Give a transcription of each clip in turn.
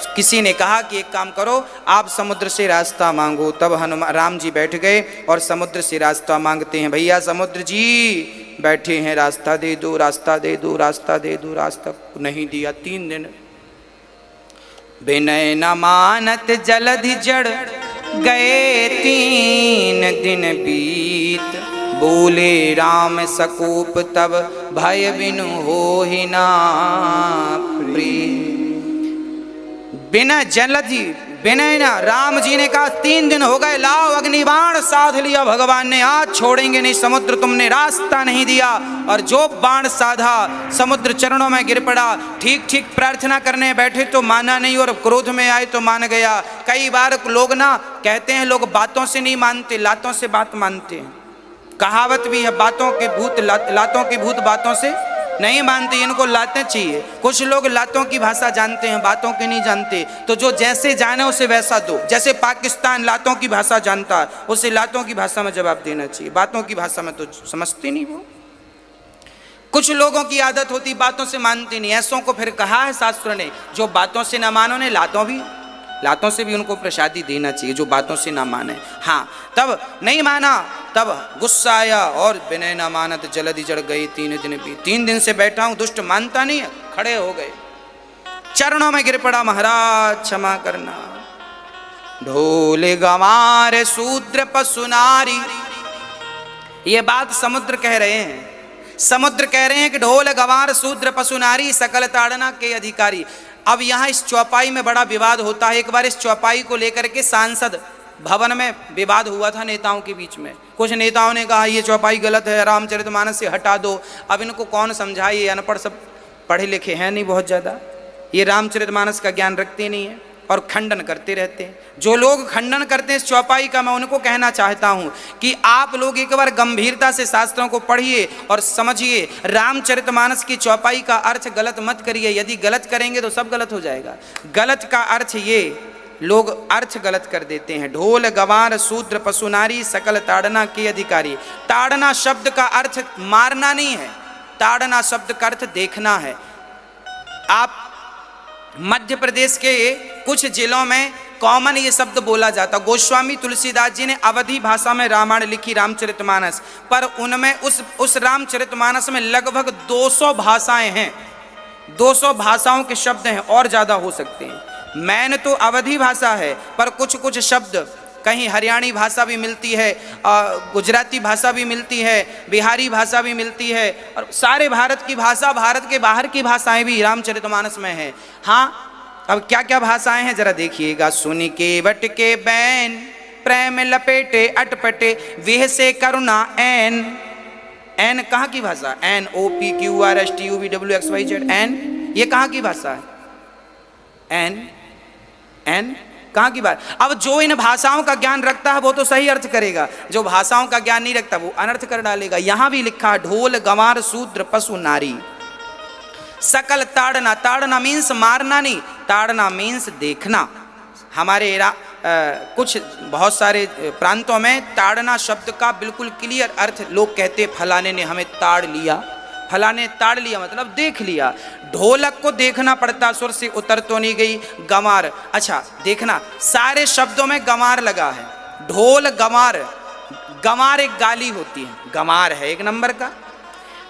किसी ने कहा कि एक काम करो, आप समुद्र से रास्ता मांगो। तब हनुमान राम जी बैठ गए और समुद्र से रास्ता मांगते हैं। भैया समुद्र जी बैठे हैं, रास्ता दे दो, रास्ता दे दो, रास्ता दे दो। रास्ता नहीं दिया। 3 दिन विनय न मानत जलधि जड़ गए, 3 दिन बीत बोले राम सकोप तब भय बिनु होहि ना प्रीत। बिना जलधि विनय ना, राम जी ने कहा 3 दिन हो गए, लाओ अग्निबाण साध लिया भगवान ने, आज छोड़ेंगे नहीं समुद्र, तुमने रास्ता नहीं दिया। और जो बाण साधा समुद्र चरणों में गिर पड़ा। ठीक ठीक प्रार्थना करने बैठे तो माना नहीं, और क्रोध में आए तो मान गया। कई बार लोग ना कहते हैं, लोग बातों से नहीं मानते, लातों से बात मानते हैं। कहावत भी है, बातों के भूत लातों के भूत बातों से नहीं मानते, इनको लातें चाहिए। कुछ लोग लातों की भाषा जानते हैं, बातों की नहीं जानते। तो जो जैसे जाने उसे वैसा दो। जैसे पाकिस्तान लातों की भाषा जानता है, उसे लातों की भाषा में जवाब देना चाहिए, बातों की भाषा में तो समझते नहीं वो। कुछ लोगों की आदत होती बातों से मानते नहीं, ऐसों को फिर कहा है शास्त्र ने, जो बातों से ना मानो ने लातों से भी उनको प्रसादी देना चाहिए, जो बातों से ना माने। हाँ, तब नहीं माना, तब गुस्सा आया और विनय न मानत जलधि जड़ गई, 3 दिन भी। 3 दिन से बैठा हूं, दुष्ट मानता नहीं है। खड़े हो गए, चरणों में गिर पड़ा, महाराज क्षमा करना। ढोल गंवार शूद्र पशु नारी, ये बात समुद्र कह रहे हैं। समुद्र कह रहे हैं कि ढोल गंवार शूद्र पशु नारी सकल ताड़ना के अधिकारी। अब यहाँ इस चौपाई में बड़ा विवाद होता है। एक बार इस चौपाई को लेकर के सांसद भवन में विवाद हुआ था नेताओं के बीच में। कुछ नेताओं ने कहा ये चौपाई गलत है, रामचरितमानस से हटा दो। अब इनको कौन समझाए, ये अनपढ़ सब पढ़े लिखे हैं नहीं बहुत ज़्यादा, ये रामचरितमानस का ज्ञान रखते नहीं है और खंडन करते रहते हैं। जो लोग खंडन करते हैं इस चौपाई का, मैं उनको कहना चाहता हूं कि आप लोग एक बार गंभीरता से शास्त्रों को पढ़िए और समझिए। रामचरितमानस की चौपाई का अर्थ गलत मत करिए, यदि गलत करेंगे तो सब गलत हो जाएगा। गलत का अर्थ ये, लोग अर्थ गलत कर देते हैं। ढोल गंवार शूद्र पशु नारी सकल ताड़ना के अधिकारी। ताड़ना शब्द का अर्थ मारना नहीं है, ताड़ना शब्द का अर्थ देखना है। आप मध्य प्रदेश के कुछ जिलों में कॉमन ये शब्द बोला जाता। गोस्वामी तुलसीदास जी ने अवधी भाषा में रामायण लिखी रामचरितमानस, पर उनमें उस रामचरितमानस में लगभग 200 भाषाएं हैं, 200 भाषाओं के शब्द हैं, और ज़्यादा हो सकते हैं। मैन तो अवधी भाषा है, पर कुछ कुछ शब्द कहीं हरियाणी भाषा भी मिलती है, गुजराती भाषा भी मिलती है, बिहारी भाषा भी मिलती है, और सारे भारत की भाषा, भारत के बाहर की भाषाएं भी रामचरितमानस में हैं। हाँ, अब क्या क्या भाषाएं हैं जरा देखिएगा। सुनि के बट के बैन, प्रेम लपेटे अटपटे, वेह से करुणा एन। एन कहाँ की भाषा? NOPQRSTUVWXYZ, एन ये कहाँ की भाषा है? एन कहाँ की बात? अब जो इन भाषाओं का ज्ञान रखता है वो तो सही अर्थ करेगा, जो भाषाओं का ज्ञान नहीं रखता वो अनर्थ कर डालेगा। यहां भी लिखा ढोल गंवार शूद्र पशु नारी सकल ताड़ना। ताड़ना मीन्स मारना नहीं, ताड़ना मीन्स देखना। हमारे कुछ बहुत सारे प्रांतों में ताड़ना शब्द का बिल्कुल क्लियर अर्थ लोग कहते फलाने ने हमें ताड़ लिया, फलाने ताड़ लिया मतलब देख लिया। ढोलक को देखना पड़ता, सुर से उतर तो नहीं गई। गंवार, अच्छा देखना, सारे शब्दों में गंवार लगा है। ढोल गंवार, गंवार एक गाली होती है, गंवार है 1 नंबर का।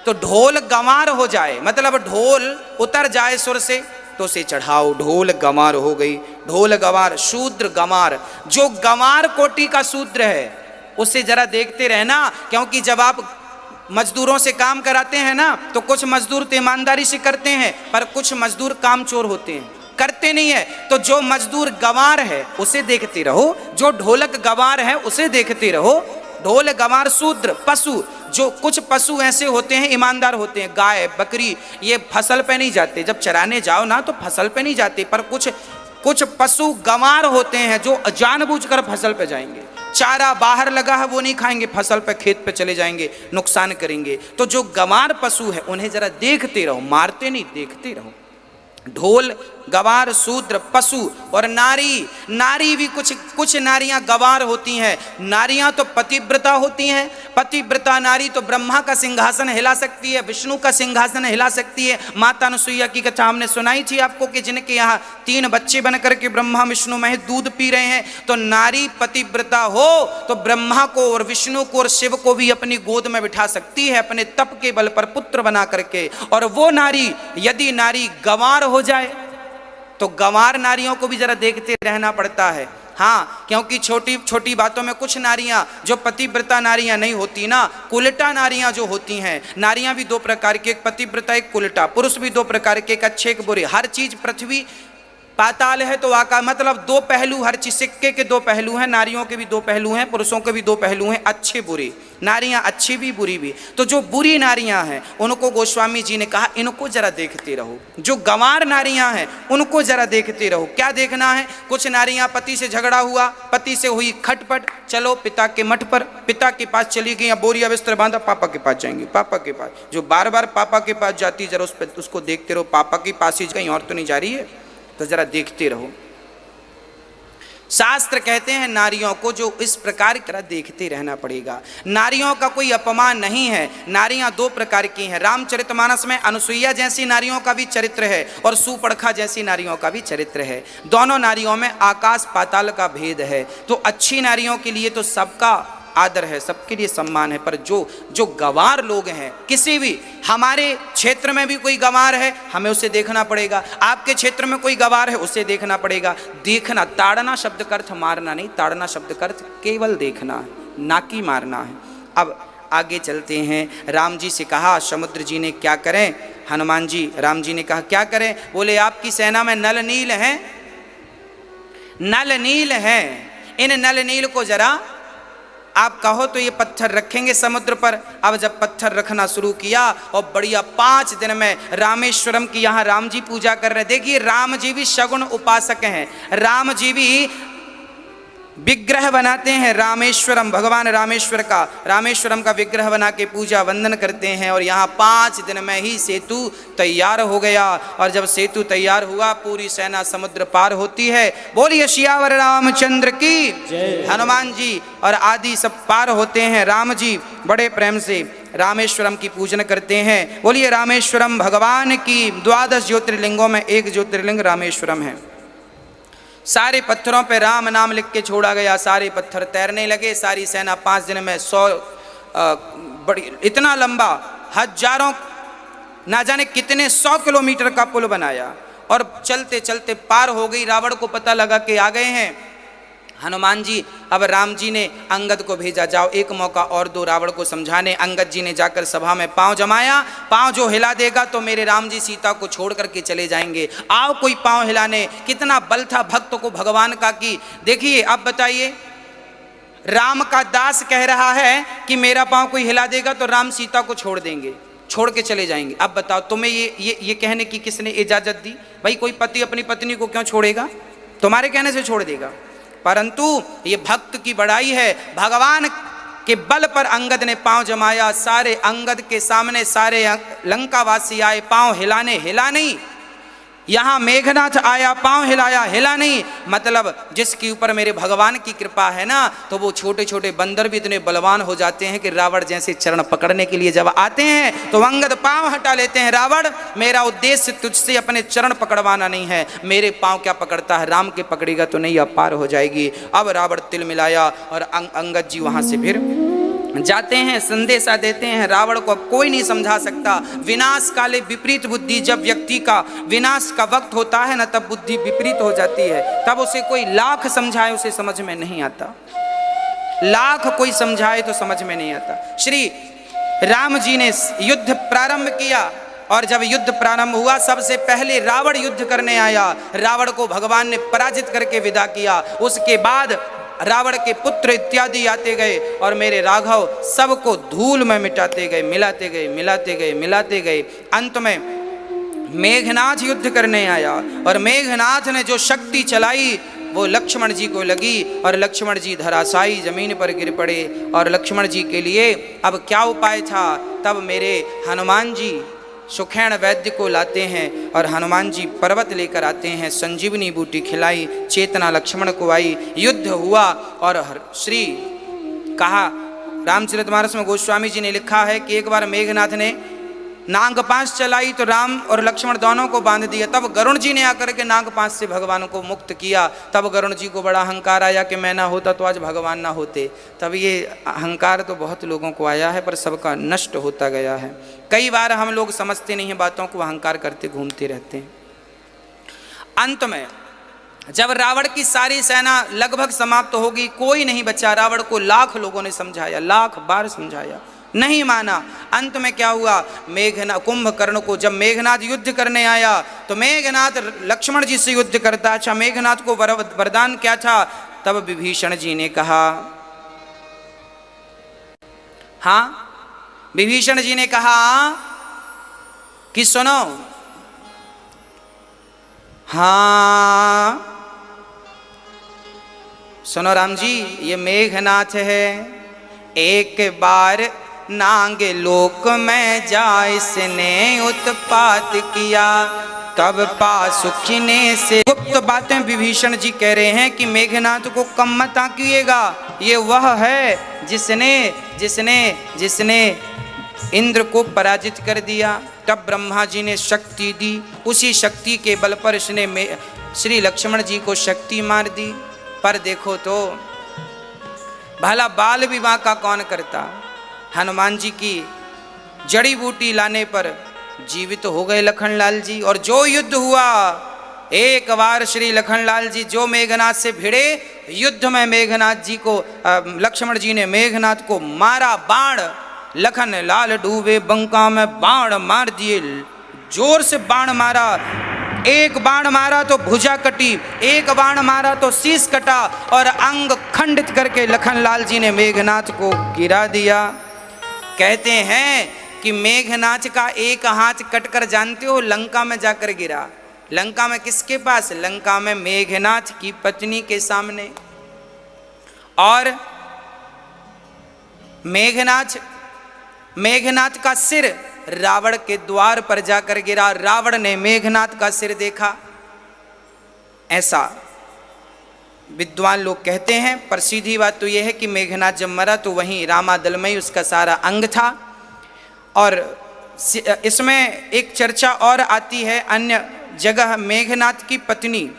तो ढोल गंवार हो जाए मतलब ढोल उतर जाए सुर से तो उसे चढ़ाओ, ढोल गंवार हो गई। ढोल गंवार, शूद्र गंवार, जो गंवार कोटि का शूद्र है उसे जरा देखते रहना, क्योंकि जब आप मजदूरों से काम कराते हैं ना, तो कुछ मजदूर तो ईमानदारी से करते हैं, पर कुछ मजदूर कामचोर होते हैं, करते नहीं है। तो जो मजदूर गंवार है उसे देखते रहो, जो ढोलक गंवार है उसे देखते रहो। ढोल गंवार शूद्र पशु, जो कुछ पशु ऐसे होते हैं ईमानदार होते हैं, गाय बकरी ये फसल पे नहीं जाते, जब चराने जाओ ना तो फसल पे नहीं जाते, पर कुछ पशु गंवार होते हैं जो जानबूझकर फसल पे जाएंगे। चारा बाहर लगा है वो नहीं खाएंगे, फसल पे खेत पे चले जाएंगे, नुकसान करेंगे। तो जो गंवार पशु है उन्हें जरा देखते रहो, मारते नहीं, देखते रहो। ढोल गवार, शूद्र, पशु और नारी। नारी भी कुछ नारियां गवार होती हैं। नारियां तो पतिव्रता होती हैं। पतिव्रता नारी तो ब्रह्मा का सिंहासन हिला सकती है, विष्णु का सिंहासन हिला सकती है। माता अनुसुईया की कथा हमने सुनाई थी आपको कि जिनके यहाँ 3 बच्चे बन करके ब्रह्मा विष्णु महेश दूध पी रहे हैं। तो नारी पतिव्रता हो तो ब्रह्मा को और विष्णु को और शिव को भी अपनी गोद में बिठा सकती है अपने तप के बल पर पुत्र बना करके। और वो नारी यदि नारी गंवार हो जाए तो गंवार नारियों को भी जरा देखते रहना पड़ता है। हाँ, क्योंकि छोटी छोटी बातों में कुछ नारियां जो पतिव्रता नारियां नहीं होती ना, कुलटा नारियां जो होती हैं। नारियां भी 2 प्रकार की, एक पतिव्रता एक कुलटा। पुरुष भी 2 प्रकार के, एक अच्छे एक बुरे। हर चीज पृथ्वी पाताल है तो आकाश, मतलब 2 पहलू, हर चीज सिक्के के 2 पहलू हैं। नारियों के भी 2 पहलू हैं, पुरुषों के भी 2 पहलू हैं, अच्छे बुरे। नारियां अच्छी भी बुरी भी। तो जो बुरी नारियां हैं उनको गोस्वामी जी ने कहा इनको जरा देखते रहो। जो गंवार नारियां हैं उनको जरा देखते रहो। क्या देखना है? कुछ नारियां पति से झगड़ा हुआ, पति से हुई खटपट, चलो पिता के मठ पर, पिता के पास चली गई, बोरिया बिस्तर बांधा, पापा के पास जाएंगी। पापा के पास जो बार बार पापा के पास जाती, जरा उसको देखते रहो। पापा के पास ही कहीं और तो नहीं जा रही है, तो जरा देखते रहो। शास्त्र कहते हैं नारियों को जो इस प्रकार की तरह देखते रहना पड़ेगा। नारियों का कोई अपमान नहीं है। नारियां 2 प्रकार की हैं। रामचरितमानस में अनुसुईया जैसी नारियों का भी चरित्र है और सुपर्णखा जैसी नारियों का भी चरित्र है। दोनों नारियों में आकाश पाताल का भेद है। तो अच्छी नारियों के लिए तो सबका आदर है, सबके लिए सम्मान है। पर जो गंवार लोग हैं, किसी भी हमारे क्षेत्र में भी कोई गंवार है, हमें उसे देखना पड़ेगा। आपके क्षेत्र में कोई गंवार है, उसे देखना पड़ेगा। देखना, ताड़ना शब्द का अर्थ मारना नहीं, ताड़ना शब्द का अर्थ केवल देखना है, ना कि मारना है। अब आगे चलते हैं। राम जी से कहा समुद्र जी ने क्या करें? हनुमान जी, राम जी ने कहा क्या करें? बोले आपकी सेना में नल नील हैं, नल नील हैं। इन नल नील को जरा आप कहो तो ये पत्थर रखेंगे समुद्र पर। अब जब पत्थर रखना शुरू किया और बढ़िया 5 दिन में रामेश्वरम की यहाँ राम जी पूजा कर रहे। देखिए राम जी भी सगुण उपासक हैं। राम जी भी विग्रह बनाते हैं रामेश्वरम, भगवान रामेश्वरम का विग्रह बना के पूजा वंदन करते हैं। और यहाँ 5 दिन में ही सेतु तैयार हो गया। और जब सेतु तैयार हुआ, पूरी सेना समुद्र पार होती है। बोलिए सियावर रामचंद्र की जय। हनुमान जी और आदि सब पार होते हैं। राम जी बड़े प्रेम से रामेश्वरम की पूजन करते हैं। बोलिए रामेश्वरम भगवान की। 12 ज्योतिर्लिंगों में एक ज्योतिर्लिंग रामेश्वरम है। सारे पत्थरों पे राम नाम लिख के छोड़ा गया, सारे पत्थर तैरने लगे। सारी सेना 5 दिन में 100 बड़ी इतना लंबा, हजारों ना जाने कितने 100 किलोमीटर का पुल बनाया और चलते चलते पार हो गई। रावण को पता लगा कि आ गए हैं हनुमान जी। अब राम जी ने अंगद को भेजा, जाओ एक मौका और दो रावण को समझाने। अंगद जी ने जाकर सभा में पांव जमाया। पांव जो हिला देगा तो मेरे राम जी सीता को छोड़ करके चले जाएंगे। आओ कोई पांव हिलाने। कितना बल था भक्त को भगवान का कि देखिए अब बताइए, राम का दास कह रहा है कि मेरा पांव कोई हिला देगा तो राम सीता को छोड़ देंगे, छोड़ के चले जाएंगे। अब बताओ तुम्हें ये कहने की किसने इजाजत दी? भाई कोई पति अपनी पत्नी को क्यों छोड़ेगा? तुम्हारे कहने से छोड़ देगा। परंतु ये भक्त की बड़ाई है। भगवान के बल पर अंगद ने पांव जमाया। सारे अंगद के सामने सारे लंकावासी आए पांव हिलाने, हिला नहीं। यहाँ मेघनाथ आया, पांव हिलाया, हिला नहीं। मतलब जिसके ऊपर मेरे भगवान की कृपा है ना, तो वो छोटे छोटे बंदर भी इतने बलवान हो जाते हैं कि रावण जैसे चरण पकड़ने के लिए जब आते हैं तो अंगद पांव हटा लेते हैं। रावण, मेरा उद्देश्य तुझसे अपने चरण पकड़वाना नहीं है, मेरे पांव क्या पकड़ता है, राम के पकड़ेगा तो नहीं पार हो जाएगी। अब रावण तिल मिलाया और अंगद जी वहां से फिर जाते हैं, संदेशा देते हैं। रावण को अब कोई नहीं समझा सकता। विनाश काले विपरीत बुद्धि, जब व्यक्ति का विनाश का वक्त होता है ना, तब बुद्धि विपरीत हो जाती है। तब उसे कोई लाख समझाए उसे समझ में नहीं आता, लाख कोई समझाए तो समझ में नहीं आता। श्री राम जी ने युद्ध प्रारंभ किया और जब युद्ध प्रारंभ हुआ सबसे पहले रावण युद्ध करने आया। रावण को भगवान ने पराजित करके विदा किया। उसके बाद रावण के पुत्र इत्यादि आते गए और मेरे राघव सबको धूल में मिटाते गए, मिलाते गए, मिलाते गए, मिलाते गए। अंत में मेघनाथ युद्ध करने आया और मेघनाथ ने जो शक्ति चलाई वो लक्ष्मण जी को लगी और लक्ष्मण जी धराशायी जमीन पर गिर पड़े। और लक्ष्मण जी के लिए अब क्या उपाय था? तब मेरे हनुमान जी सुखैण वैद्य को लाते हैं और हनुमान जी पर्वत लेकर आते हैं, संजीवनी बूटी खिलाई, चेतना लक्ष्मण को आई, युद्ध हुआ। और श्री कहा, रामचरितमानस में गोस्वामी जी ने लिखा है कि एक बार मेघनाथ ने नाग पाश चलाई तो राम और लक्ष्मण दोनों को बांध दिया। तब गरुण जी ने आकर के नाग पाश से भगवान को मुक्त किया। तब गरुण जी को बड़ा अहंकार आया कि मैं ना होता तो आज भगवान ना होते। तब ये अहंकार तो बहुत लोगों को आया है, पर सबका नष्ट होता गया है। कई बार हम लोग समझते नहीं हैं बातों को, अहंकार करते घूमते रहते हैं। अंत में जब रावण की सारी सेना लगभग समाप्त होगी, कोई नहीं बचा। रावण को लाख लोगों ने समझाया, लाख बार समझाया, नहीं माना। अंत में क्या हुआ, मेघनाथ कुंभकर्ण को जब मेघनाथ युद्ध करने आया तो मेघनाथ लक्ष्मण जी से युद्ध करता। अच्छा, मेघनाथ को वरदान क्या था? तब विभीषण जी ने कहा, हाँ, विभीषण जी ने कहा कि सुनो, हाँ सुनो राम जी, ये मेघनाथ है। एक बार नाग लोक में जा इसने उत्पात किया, तब पासुखिने से। गुप्त बातें विभीषण जी कह रहे हैं कि मेघनाथ को कम मत कीजिएगा, ये वह है जिसने जिसने जिसने इंद्र को पराजित कर दिया। तब ब्रह्मा जी ने शक्ति दी, उसी शक्ति के बल पर इसने श्री लक्ष्मण जी को शक्ति मार दी। पर देखो तो भला बाल विवाह का कौन करता? हनुमान जी की जड़ी बूटी लाने पर जीवित हो गए लखनलाल जी। और जो युद्ध हुआ, एक बार श्री लखनलाल जी जो मेघनाथ से भिड़े, युद्ध में मेघनाथ जी को लक्ष्मण जी ने मेघनाथ को मारा बाण। लखन लाल डूबे बंका में बाण मार दिए, जोर से बाण मारा। एक बाण मारा तो भुजा कटी, एक बाण मारा तो शीश कटा और अंग खंडित करके लखनलाल जी ने मेघनाथ को गिरा दिया। कहते हैं कि मेघनाथ का एक हाथ कटकर, जानते हो, लंका में जाकर गिरा। लंका में किसके पास? लंका में मेघनाथ की पत्नी के सामने। और मेघनाथ का सिर रावण के द्वार पर जाकर गिरा। रावण ने मेघनाथ का सिर देखा। ऐसा विद्वान लोग कहते हैं, पर सीधी बात तो यह है कि मेघनाथ जब मरा तो वहीं रामादल में उसका सारा अंग था। और इसमें एक चर्चा और आती है अन्य जगह, मेघनाथ की पत्नी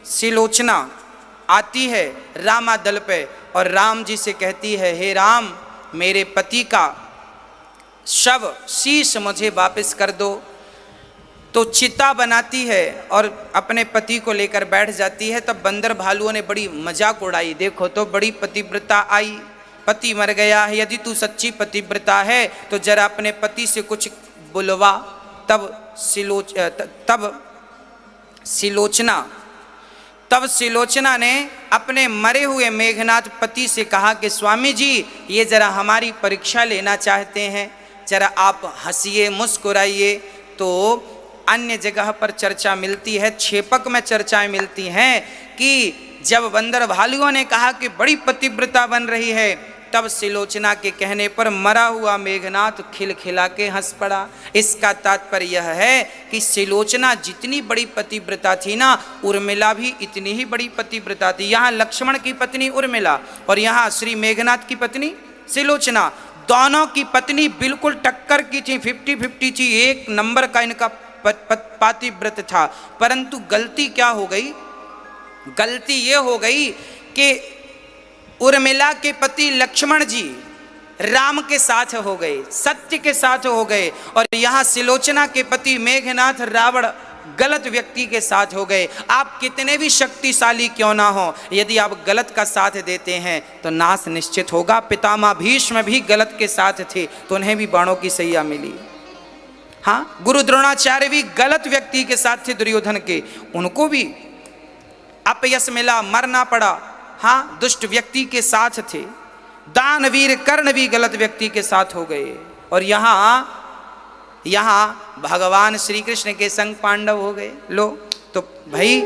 सिलोचना आती है रामादल पे और राम जी से कहती है, हे राम, मेरे पति का शव शीश मुझे वापस कर दो। तो चिता बनाती है और अपने पति को लेकर बैठ जाती है। तब बंदर भालुओं ने बड़ी मजाक उड़ाई, देखो तो बड़ी पतिव्रता आई, पति मर गया है, यदि तू सच्ची पतिव्रता है तो जरा अपने पति से कुछ बुलवा। तब सिलोचना ने अपने मरे हुए मेघनाथ पति से कहा कि स्वामी जी, ये जरा हमारी परीक्षा लेना चाहते हैं, जरा आप हंसिए, मुस्कुराइए। तो अन्य जगह पर चर्चा मिलती है, छेपक में चर्चाएं मिलती हैं कि जब बंदर भालुओं ने कहा कि बड़ी पतिव्रता बन रही है, तब सिलोचना के कहने पर मरा हुआ मेघनाथ खिलखिला के हंस पड़ा। इसका तात्पर्य यह है कि सिलोचना जितनी बड़ी पतिव्रता थी ना, उर्मिला भी इतनी ही बड़ी पतिव्रता थी। यहाँ लक्ष्मण की पत्नी उर्मिला और यहाँ श्री मेघनाथ की पत्नी सिलोचना, दोनों की पत्नी बिल्कुल टक्कर की थी, 50-50 थी, एक नंबर का इनका पातिव्रत था। परंतु गलती क्या हो गई? गलती ये हो गई कि उर्मिला के पति लक्ष्मण जी राम के साथ हो गए, सत्य के साथ हो गए, और यहाँ सिलोचना के पति मेघनाथ रावण गलत व्यक्ति के साथ हो गए। आप कितने भी शक्तिशाली क्यों ना हो, यदि आप गलत का साथ देते हैं तो नाश निश्चित होगा। पितामह भीष्म भी गलत के साथ थे तो उन्हें भी बाणों की सैया मिली। हाँ, गुरु द्रोणाचार्य भी गलत व्यक्ति के साथ थे दुर्योधन के, उनको भी अपयश मिला, मरना पड़ा। हाँ, दुष्ट व्यक्ति के साथ थे। दानवीर कर्ण भी गलत व्यक्ति के साथ हो गए। और यहाँ भगवान श्री कृष्ण के संग पांडव हो गए। लो तो भाई,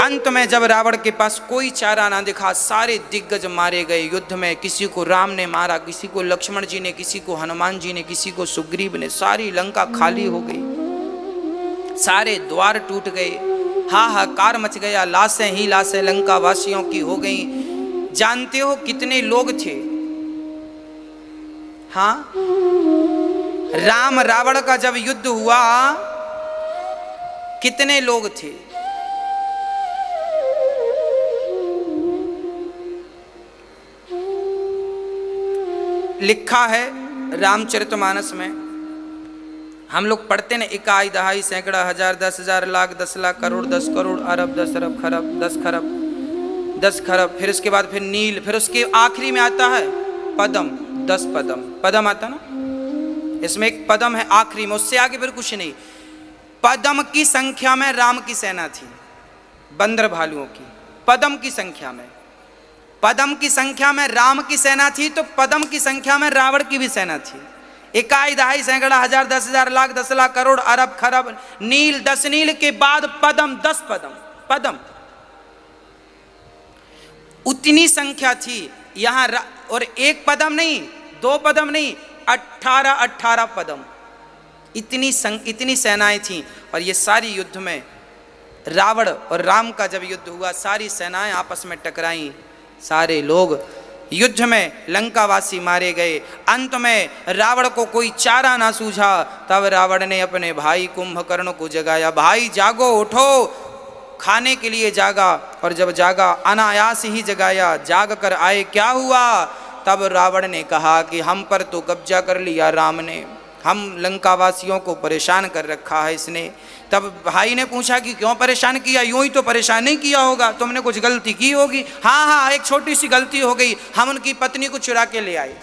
अंत में जब रावण के पास कोई चारा ना दिखा, सारे दिग्गज मारे गए युद्ध में। किसी को राम ने मारा, किसी को लक्ष्मण जी ने, किसी को हनुमान जी ने, किसी को सुग्रीव ने। सारी लंका खाली हो गई, सारे द्वार टूट गए, हाहाकार मच गया, लाशें ही लाशें लंका वासियों की हो गई। जानते हो कितने लोग थे? हाँ, राम रावण का जब युद्ध हुआ कितने लोग थे? लिखा है रामचरितमानस में, हम लोग पढ़ते ना, इकाई दहाई सैकड़ा हजार 10,000 लाख 10 लाख करोड़ 10 करोड़ अरब 10 अरब खरब 10 खरब 10 खरब, फिर उसके बाद फिर नील, फिर उसके आखिरी में आता है पदम, 10 पदम, पदम आता ना, इसमें एक पदम है आखिरी में, उससे आगे फिर कुछ नहीं। पदम की संख्या में राम की सेना थी, बंदर भालुओं की। पदम की संख्या में, पदम की संख्या में राम की सेना थी, तो पदम की संख्या में रावण की भी सेना थी। इकाई दहाई सैकड़ा हजार 10,000 लाख 10 लाख करोड़ अरब खरब नील, 10 नील के बाद पदम, 10 पदम, पदम, उतनी संख्या थी यहां। और एक पदम नहीं, 2 पदम नहीं, 18 पदम, इतनी सेनाएं थी। और ये सारी युद्ध में रावण और राम का जब युद्ध हुआ, सारी सेनाएं आपस में टकराई, सारे लोग युद्ध में लंकावासी मारे गए। अंत में रावण को कोई चारा ना सूझा, तब रावण ने अपने भाई कुंभकर्ण को जगाया, भाई जागो उठो, खाने के लिए जागा। और जब जागा, अनायास ही जगाया, जाग कर आए, क्या हुआ? तब रावण ने कहा कि हम पर तो कब्जा कर लिया राम ने, हम लंकावासियों को परेशान कर रखा है इसने। तब भाई ने पूछा कि क्यों परेशान किया? यूं ही तो परेशान नहीं किया होगा, तुमने कुछ गलती की होगी। हाँ हाँ, एक छोटी सी गलती हो गई, हम उनकी पत्नी को चुरा के ले आए।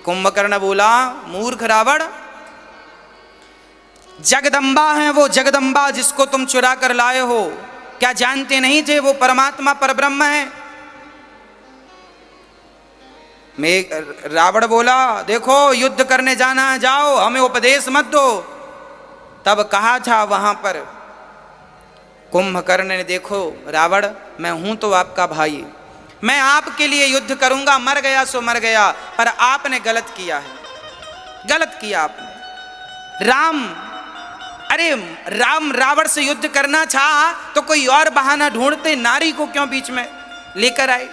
कुंभकर्ण बोला, मूर्ख रावण, जगदम्बा है वो जगदम्बा जिसको तुम चुरा कर लाए हो, क्या जानते नहीं थे वो परमात्मा परब्रह्म है? रावण बोला, देखो युद्ध करने जाना है जाओ, हमें उपदेश मत दो। तब कहा था वहां पर कुंभकर्ण ने, देखो रावण, मैं हूं तो आपका भाई, मैं आपके लिए युद्ध करूंगा, मर गया सो मर गया, पर आपने गलत किया है, गलत किया आपने। राम रावण से युद्ध करना चाहा तो कोई और बहाना ढूंढते, नारी को क्यों बीच में लेकर आए?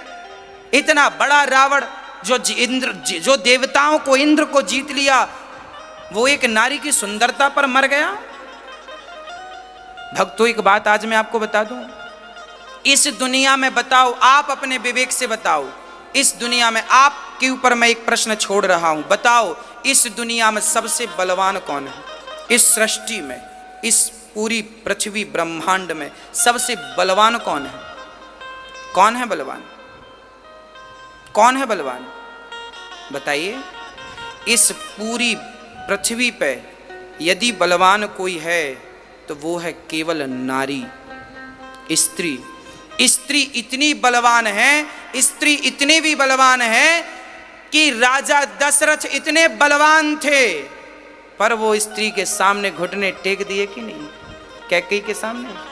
इतना बड़ा रावण जो देवताओं को, इंद्र को जीत लिया, वो एक नारी की सुंदरता पर मर गया। भक्तों, एक बात आज मैं आपको बता दूं, इस दुनिया में बताओ, आप अपने विवेक से बताओ, इस दुनिया में आपके ऊपर मैं एक प्रश्न छोड़ रहा हूं, बताओ इस दुनिया में सबसे बलवान कौन है? इस सृष्टि में, इस पूरी पृथ्वी ब्रह्मांड में सबसे बलवान कौन है? कौन है बलवान? कौन है बलवान? बताइए। इस पूरी पृथ्वी पे यदि बलवान कोई है तो वो है केवल नारी, स्त्री। स्त्री इतनी बलवान है, स्त्री इतनी भी बलवान है कि राजा दशरथ इतने बलवान थे, पर वो स्त्री के सामने घुटने टेक दिए कि नहीं? कैकेयी के सामने।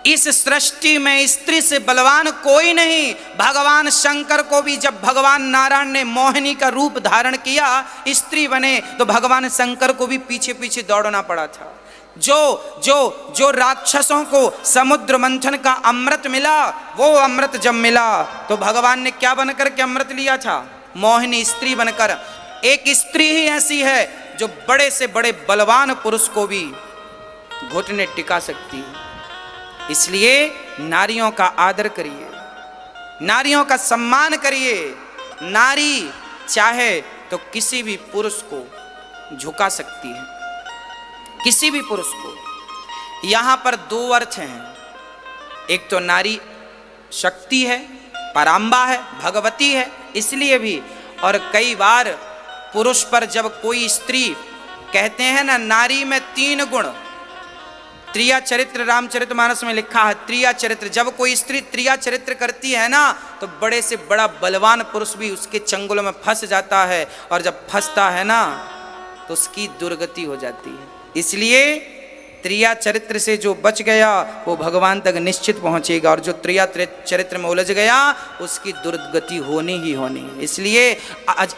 इस सृष्टि में स्त्री से बलवान कोई नहीं। भगवान शंकर को भी जब भगवान नारायण ने मोहिनी का रूप धारण किया, स्त्री बने, तो भगवान शंकर को भी पीछे पीछे दौड़ना पड़ा था। जो राक्षसों को समुद्र मंथन का अमृत मिला, वो अमृत जब मिला तो भगवान ने क्या बनकर के अमृत लिया था? मोहिनी स्त्री बनकर। एक स्त्री ही ऐसी है जो बड़े से बड़े बलवान पुरुष को भी घुटने टिका सकती है। इसलिए नारियों का आदर करिए, नारियों का सम्मान करिए। नारी चाहे तो किसी भी पुरुष को झुका सकती है, किसी भी पुरुष को। यहां पर 2 अर्थ हैं, एक तो नारी शक्ति है, पराम्बा है, भगवती है, इसलिए भी। और कई बार पुरुष पर जब कोई स्त्री, कहते हैं ना, नारी में 3 गुण, त्रिया चरित्र रामचरितमानस में लिखा है, त्रिया चरित्र। जब कोई स्त्री त्रिया चरित्र करती है ना, तो बड़े से बड़ा बलवान पुरुष भी उसके चंगुल में फंस जाता है, और जब फंसता है ना तो उसकी दुर्गति हो जाती है। इसलिए त्रिया चरित्र से जो बच गया वो भगवान तक निश्चित पहुंचेगा, और जो त्रिया चरित्र में उलझ गया उसकी दुर्गति होनी ही होनी है। इसलिए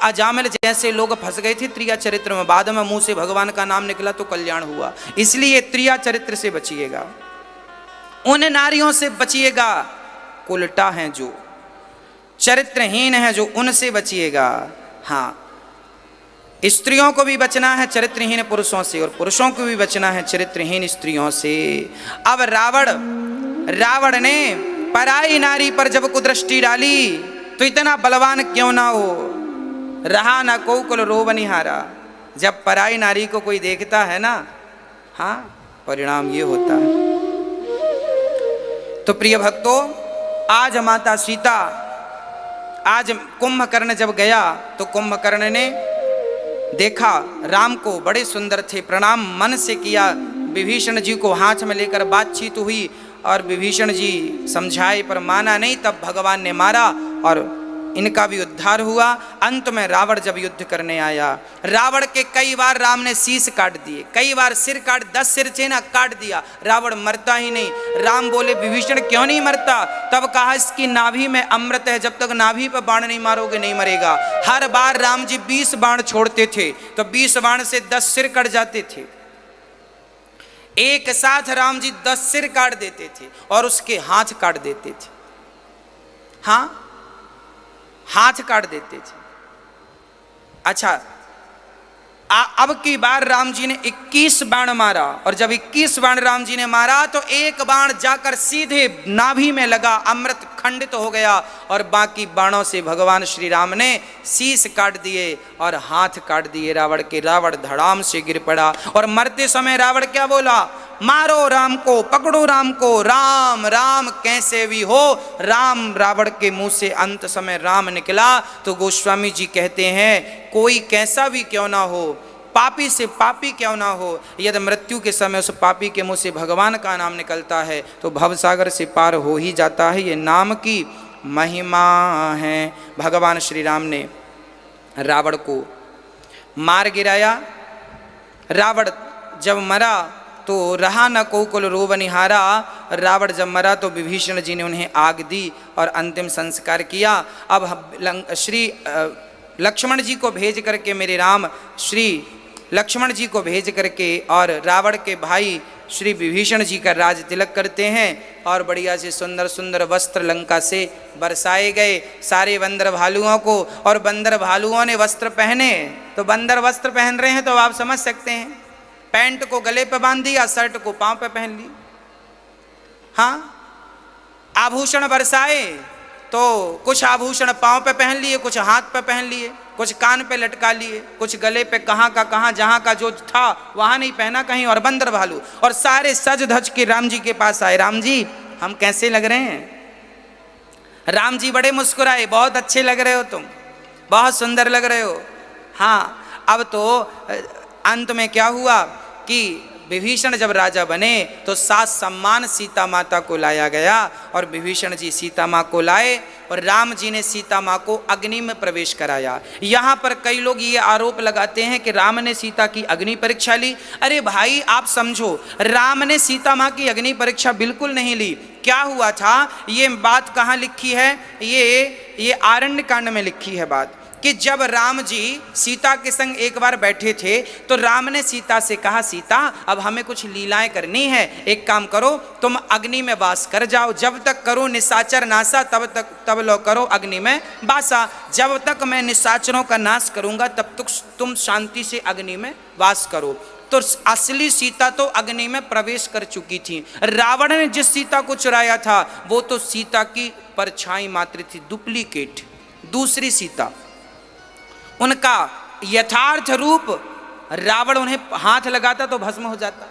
अजामिल जैसे लोग फंस गए थे त्रिया चरित्र में, बाद में मुंह से भगवान का नाम निकला तो कल्याण हुआ। इसलिए त्रिया चरित्र से बचिएगा, उन नारियों से बचिएगा उल्टा हैं जो चरित्रहीन है, जो उनसे बचिएगा। हाँ, स्त्रियों को भी बचना है चरित्रहीन पुरुषों से, और पुरुषों को भी बचना है चरित्रहीन स्त्रियों से। अब रावण ने पराई नारी पर जब कुदृष्टि डाली तो इतना बलवान क्यों ना हो, रहा ना को कुल रोबनिहारा। जब पराई नारी को कोई देखता है ना, हाँ, परिणाम ये होता है। तो प्रिय भक्तों, आज माता सीता, आज कुंभकर्ण जब गया तो कुंभकर्ण ने देखा राम को, बड़े सुंदर थे, प्रणाम मन से किया, विभीषण जी को हाथ में लेकर बातचीत हुई और विभीषण जी समझाए पर माना नहीं, तब भगवान ने मारा और इनका भी उद्धार हुआ। अंत में रावण जब युद्ध करने आया, रावण के कई बार राम ने शीश काट दिए, कई बार सिर काट, 10 सिर चेना काट दिया, रावण मरता ही नहीं। राम बोले विभीषण क्यों नहीं मरता? तब कहा इसकी नाभि में अमृत है, जब तक नाभि पर बाण नहीं मारोगे नहीं मरेगा। हर बार राम जी 20 बाण छोड़ते थे तो 20 बाण से 10 सिर कट जाते थे। एक साथ राम जी 10 सिर काट देते थे और उसके हाथ काट देते थे। हाँ, हाथ काट देते थे। अच्छा, अब की बार राम जी ने 21 बाण मारा, और जब 21 बाण राम जी ने मारा तो एक बाण जाकर सीधे नाभि में लगा, अमृत खंडित हो गया, और बाकी बाणों से भगवान श्री राम ने शीश काट दिए और हाथ काट दिए रावण के। रावण धड़ाम से गिर पड़ा, और मरते समय रावण क्या बोला? मारो राम को, पकड़ो राम को, राम राम कैसे भी हो। राम, रावण के मुंह से अंत समय राम निकला। तो गोस्वामी जी कहते हैं कोई कैसा भी क्यों ना हो, पापी से पापी क्यों ना हो, यदि मृत्यु के समय उस पापी के मुंह से भगवान का नाम निकलता है तो भवसागर से पार हो ही जाता है। ये नाम की महिमा है। भगवान श्री राम ने रावण को मार गिराया। रावण जब मरा तो रहा न कोकुल रोबनिहारा। रावण जब मरा तो विभीषण जी ने उन्हें आग दी और अंतिम संस्कार किया। अब श्री लक्ष्मण जी को भेज करके, मेरे राम श्री लक्ष्मण जी को भेज करके और रावण के भाई श्री विभीषण जी का राज तिलक करते हैं, और बढ़िया से सुंदर सुंदर वस्त्र लंका से बरसाए गए सारे बंदर भालुओं को। और बंदर भालुओं ने वस्त्र पहने, तो बंदर वस्त्र पहन रहे हैं तो आप समझ सकते हैं, पैंट को गले पे बांध दिया, शर्ट को पांव पे पहन ली। हाँ, आभूषण बरसाए तो कुछ आभूषण पांव पे पहन लिए, कुछ हाथ पे पहन लिए, कुछ कान पे लटका लिए, कुछ गले पे कहाँ का कहाँ, जहाँ का जो था वहाँ नहीं पहना कहीं। और बंदर भालू और सारे सज धज के राम जी के पास आए। राम जी, हम कैसे लग रहे हैं? राम जी बड़े मुस्कुराए, बहुत अच्छे लग रहे हो तुम, बहुत सुंदर लग रहे हो। हाँ, अब तो अंत में क्या हुआ कि विभीषण जब राजा बने तो सात सम्मान सीता माता को लाया गया, और विभीषण जी सीता माँ को लाए और राम जी ने सीता माँ को अग्नि में प्रवेश कराया। यहाँ पर कई लोग ये आरोप लगाते हैं कि राम ने सीता की अग्नि परीक्षा ली। अरे भाई, आप समझो, राम ने सीता माँ की अग्नि परीक्षा बिल्कुल नहीं ली। क्या हुआ था, ये बात कहाँ लिखी है? ये आरण्य कांड में लिखी है बात, कि जब राम जी सीता के संग एक बार बैठे थे तो राम ने सीता से कहा, सीता अब हमें कुछ लीलाएं करनी है, एक काम करो, तुम अग्नि में वास कर जाओ, जब तक करो निशाचर नासा तब लो करो अग्नि में वासा। जब तक मैं निशाचरों का नाश करूंगा तब तक तुम शांति से अग्नि में वास करो। तो असली सीता तो अग्नि में प्रवेश कर चुकी थी। रावण ने जिस सीता को चुराया था वो तो सीता की परछाई मात्र थी, डुप्लीकेट, दूसरी सीता। उनका यथार्थ रूप रावण उन्हें हाथ लगाता तो भस्म हो जाता,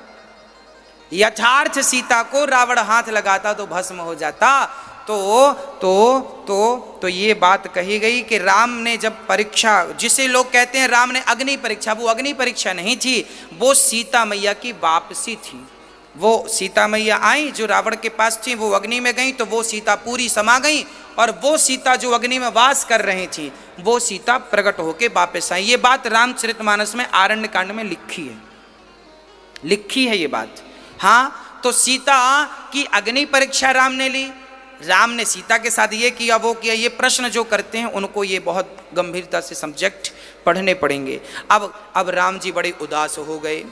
यथार्थ सीता को रावण हाथ लगाता तो भस्म हो जाता। तो ये बात कही गई कि राम ने जब परीक्षा, जिसे लोग कहते हैं राम ने अग्नि परीक्षा, वो अग्नि परीक्षा नहीं थी, वो सीता मैया की वापसी थी। वो सीता मैया आई जो रावण के पास थी, वो अग्नि में गई तो वो सीता पूरी समा गई, और वो सीता जो अग्नि में वास कर रही थी वो सीता प्रकट होके वापस आई। ये बात रामचरितमानस में आरण्य कांड में लिखी है ये बात। हाँ, तो सीता की अग्नि परीक्षा राम ने ली, राम ने सीता के साथ ये किया वो किया। ये प्रश्न जो करते हैं उनको ये बहुत गंभीरता से सब्जेक्ट पढ़ने पड़ेंगे। अब राम जी बड़े उदास हो गए।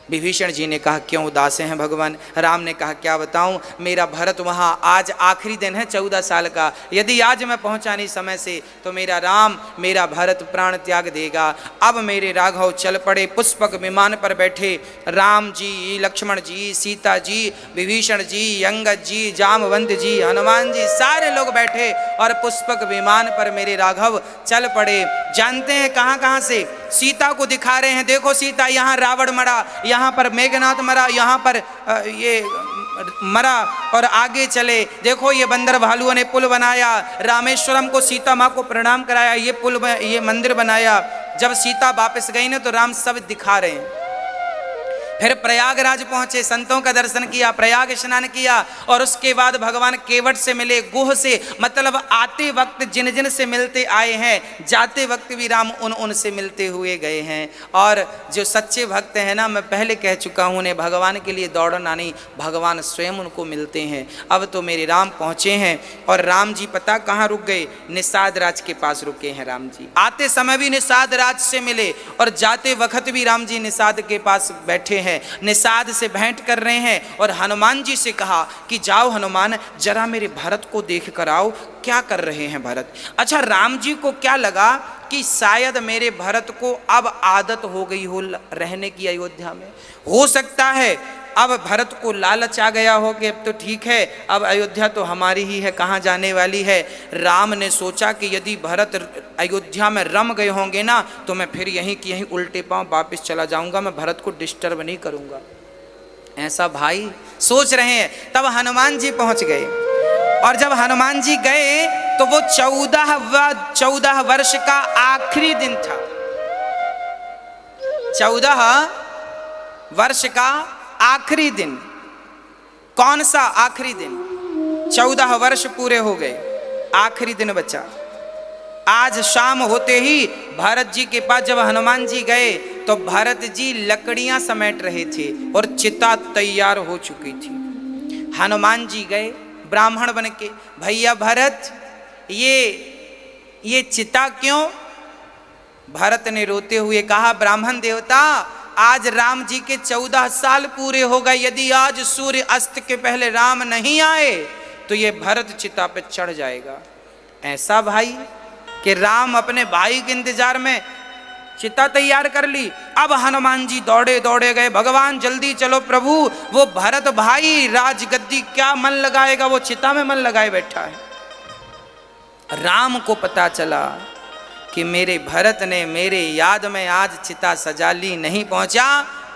विभीषण जी ने कहा क्यों उदास हैं भगवान? राम ने कहा क्या बताऊं, मेरा भरत वहाँ आज आखिरी दिन है 14 साल का, यदि आज मैं पहुँचा नहीं समय से तो मेरा राम मेरा भरत प्राण त्याग देगा। अब मेरे राघव चल पड़े, पुष्पक विमान पर बैठे राम जी, लक्ष्मण जी, सीता जी, विभीषण जी, अंगद जी, जामवंत जी, हनुमान जी, सारे लोग बैठे और पुष्पक विमान पर मेरे राघव चल पड़े। जानते हैं कहाँ कहाँ से? सीता को दिखा रहे हैं, देखो सीता यहाँ रावण मरा, यहाँ पर मेघनाथ मरा, यहाँ पर ये मरा, और आगे चले देखो ये बंदर भालुओं ने पुल बनाया, रामेश्वरम को सीता माँ को प्रणाम कराया, ये पुल ये मंदिर बनाया। जब सीता वापस गई ना तो राम सब दिखा रहे हैं। फिर प्रयागराज पहुंचे, संतों का दर्शन किया, प्रयाग स्नान किया और उसके बाद भगवान केवट से मिले, गुह से, मतलब आते वक्त जिन जिन से मिलते आए हैं, जाते वक्त भी राम उनसे मिलते हुए गए हैं। और जो सच्चे भक्त हैं ना, मैं पहले कह चुका हूँ, उन्हें भगवान के लिए दौड़ना नहीं, भगवान स्वयं उनको मिलते हैं। अब तो मेरे राम पहुँचे हैं और राम जी पता कहाँ रुक गए? निषाद राज के पास रुके हैं राम जी। आते समय भी निषाद राज से मिले और जाते वक्त भी राम जी निषाद के पास बैठे हैं, निषाद से भेंट कर रहे हैं। और हनुमान जी से कहा कि जाओ हनुमान, जरा मेरे भरत को देख कर आओ, क्या कर रहे हैं भरत। अच्छा, राम जी को क्या लगा कि शायद मेरे भरत को अब आदत हो गई हो रहने की अयोध्या में, हो सकता है अब भरत को लालच आ गया हो कि अब तो ठीक है, अब अयोध्या तो हमारी ही है, कहाँ जाने वाली है। राम ने सोचा कि यदि भरत अयोध्या में रम गए होंगे ना तो मैं फिर यहीं की यहीं उल्टे पांव वापस चला जाऊंगा, मैं भरत को डिस्टर्ब नहीं करूंगा। ऐसा भाई सोच रहे हैं। तब हनुमान जी पहुंच गए और जब हनुमान जी गए तो वो 14 वर्ष का आखिरी दिन था। 14 वर्ष का आखिरी दिन। कौन सा आखिरी दिन? 14 वर्ष पूरे हो गए, आखिरी दिन बचा। आज शाम होते ही भरत जी के पास जब हनुमान जी गए तो भरत जी लकड़ियां समेट रहे थे और चिता तैयार हो चुकी थी। हनुमान जी गए ब्राह्मण बन के, भैया भरत ये चिता क्यों? भरत ने रोते हुए कहा, ब्राह्मण देवता, आज राम जी के 14 साल पूरे हो गए, यदि आज सूर्य अस्त के पहले राम नहीं आए तो ये भरत चिता पे चढ़ जाएगा। ऐसा भाई कि राम अपने भाई के इंतजार में चिता तैयार कर ली। अब हनुमान जी दौड़े दौड़े गए, भगवान जल्दी चलो प्रभु, वो भरत भाई राजगद्दी क्या मन लगाएगा, वो चिता में मन लगाए बैठा है। राम को पता चला कि मेरे भरत ने मेरे याद में आज चिता सजा ली, नहीं पहुंचा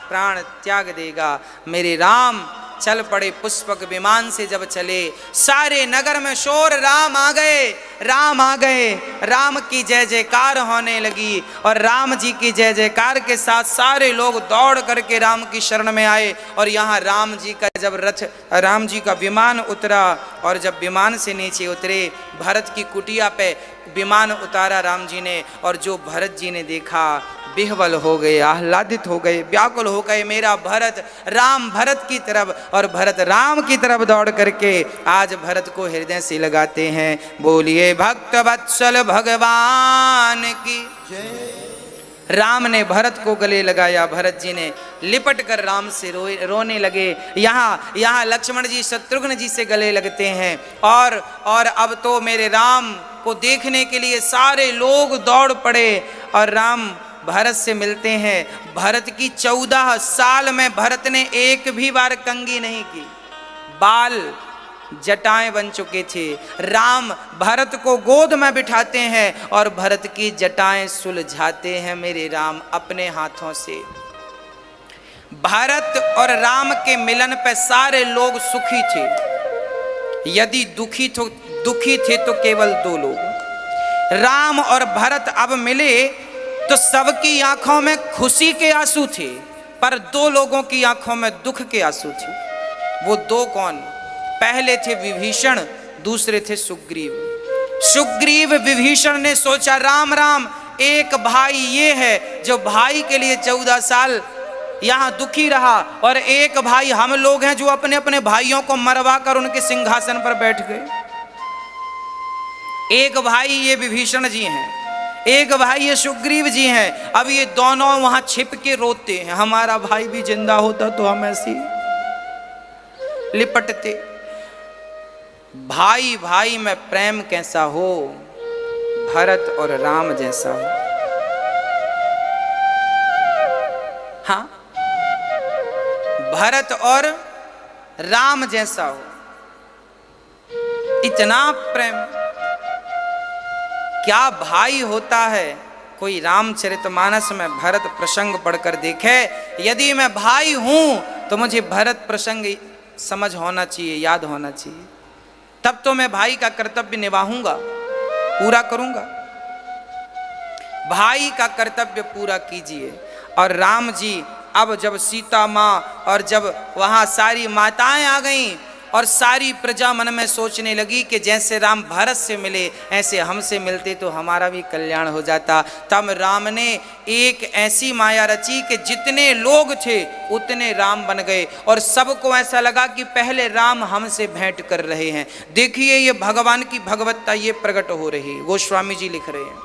प्राण त्याग देगा। मेरे राम चल पड़े, पुष्पक विमान से जब चले सारे नगर में शोर, राम आ गए, राम आ गए। राम की जय जयकार होने लगी और राम जी की जय जयकार के साथ सारे लोग दौड़ करके राम की शरण में आए। और यहाँ राम जी का जब रथ, राम जी का विमान उतरा और जब विमान से नीचे उतरे, भरत की कुटिया पे विमान उतारा राम जी ने, और जो भरत जी ने देखा विह्वल हो गए, आह्लादित हो गए, व्याकुल हो गए। मेरा भरत, राम भरत की तरफ और भरत राम की तरफ दौड़ करके आज भरत को हृदय से लगाते हैं। बोलिए भक्त वत्सल भगवान की जय। राम ने भरत को गले लगाया, भरत जी ने लिपट कर राम से रोने लगे। यहाँ लक्ष्मण जी शत्रुघ्न जी से गले लगते हैं और अब तो मेरे राम को देखने के लिए सारे लोग दौड़ पड़े और राम भरत से मिलते हैं। भरत की 14 साल में भरत ने एक भी बार कंघी नहीं की, बाल जटाएं बन चुके थे। राम भरत को गोद में बिठाते हैं और भरत की जटाएं सुलझाते हैं मेरे राम अपने हाथों से। भरत और राम के मिलन पे सारे लोग सुखी थे, यदि दुखी थे तो केवल 2 लोग। राम और भरत अब मिले तो सबकी आंखों में खुशी के आंसू थे, पर 2 लोगों की आंखों में दुख के आंसू थे। वो 2 कौन? पहले थे विभीषण, दूसरे थे सुग्रीव। सुग्रीव विभीषण ने सोचा राम राम, एक भाई ये है जो भाई के लिए 14 साल यहाँ दुखी रहा, और एक भाई हम लोग हैं जो अपने अपने भाइयों को मरवा कर उनके सिंहासन पर बैठ गए। एक भाई ये विभीषण जी हैं, एक भाई ये सुग्रीव जी हैं। अब ये दोनों वहां छिप के रोते हैं, हमारा भाई भी जिंदा होता तो हम ऐसे लिपटते। भाई भाई में प्रेम कैसा हो, भरत और राम जैसा हो। हाँ, भरत और राम जैसा हो, इतना प्रेम। क्या भाई होता है। कोई रामचरितमानस में भरत प्रसंग पढ़कर देखे, यदि मैं भाई हूं तो मुझे भरत प्रसंग समझ होना चाहिए, याद होना चाहिए, तब तो मैं भाई का कर्तव्य निभाऊंगा, पूरा करूंगा। भाई का कर्तव्य पूरा कीजिए। और राम जी अब जब सीता माँ और जब वहां सारी माताएं आ गईं और सारी प्रजा मन में सोचने लगी कि जैसे राम भरत से मिले ऐसे हमसे मिलते तो हमारा भी कल्याण हो जाता, तब राम ने एक ऐसी माया रची कि जितने लोग थे उतने राम बन गए और सबको ऐसा लगा कि पहले राम हमसे भेंट कर रहे हैं। देखिए ये भगवान की भगवत्ता ये प्रकट हो रही है। गोस्वामी जी लिख रहे हैं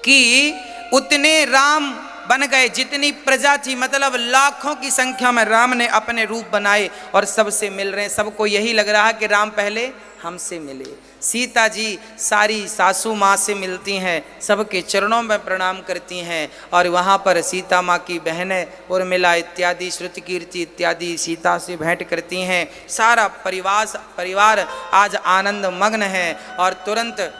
कि उतने राम बन गए जितनी प्रजा थी, मतलब लाखों की संख्या में राम ने अपने रूप बनाए और सबसे मिल रहे हैं। सबको यही लग रहा है कि राम पहले हमसे मिले। सीता जी सारी सासू माँ से मिलती हैं, सबके चरणों में प्रणाम करती हैं और वहाँ पर सीता माँ की बहनें उर्मिला इत्यादि, श्रुति कीर्ति इत्यादि सीता से भेंट करती हैं। सारा परिवार आज आनंद मग्न है और तुरंत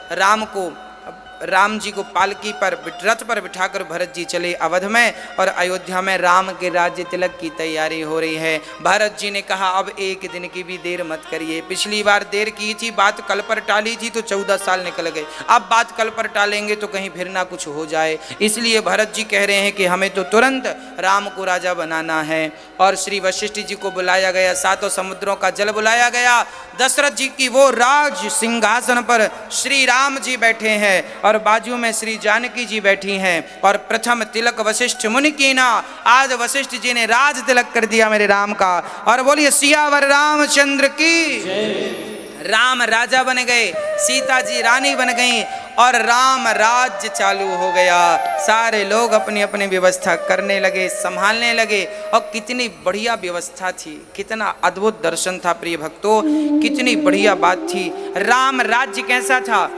राम जी को पालकी पर रथ पर बिठाकर भरत जी चले अवध में और अयोध्या में राम के राज्य तिलक की तैयारी हो रही है। भरत जी ने कहा अब एक दिन की भी देर मत करिए। पिछली बार देर की थी, बात कल पर टाली थी तो 14 साल निकल गए, अब बात कल पर टालेंगे तो कहीं फिर ना कुछ हो जाए। इसलिए भरत जी कह रहे हैं कि हमें तो तुरंत राम को राजा बनाना है। और श्री वशिष्ठ जी को बुलाया गया, सातों समुद्रों का जल बुलाया गया। दशरथ जी की वो राज सिंहासन पर श्री राम जी बैठे हैं और बाजू में श्री जानकी जी बैठी हैं और प्रथम तिलक वशिष्ठ मुनि की ना। आज वशिष्ठ जी ने राज तिलक कर दिया मेरे राम का। और बोलिए सियावर रामचंद्र की। राम राजा बन गए, सीता जी रानी बन गई और राम राज्य चालू हो गया। सारे लोग अपनी अपनी व्यवस्था करने लगे, संभालने लगे। और कितनी बढ़िया व्यवस्था थी, कितना अद्भुत दर्शन था प्रिय भक्तों, कितनी बढ़िया बात थी। राम राज्य कैसा था।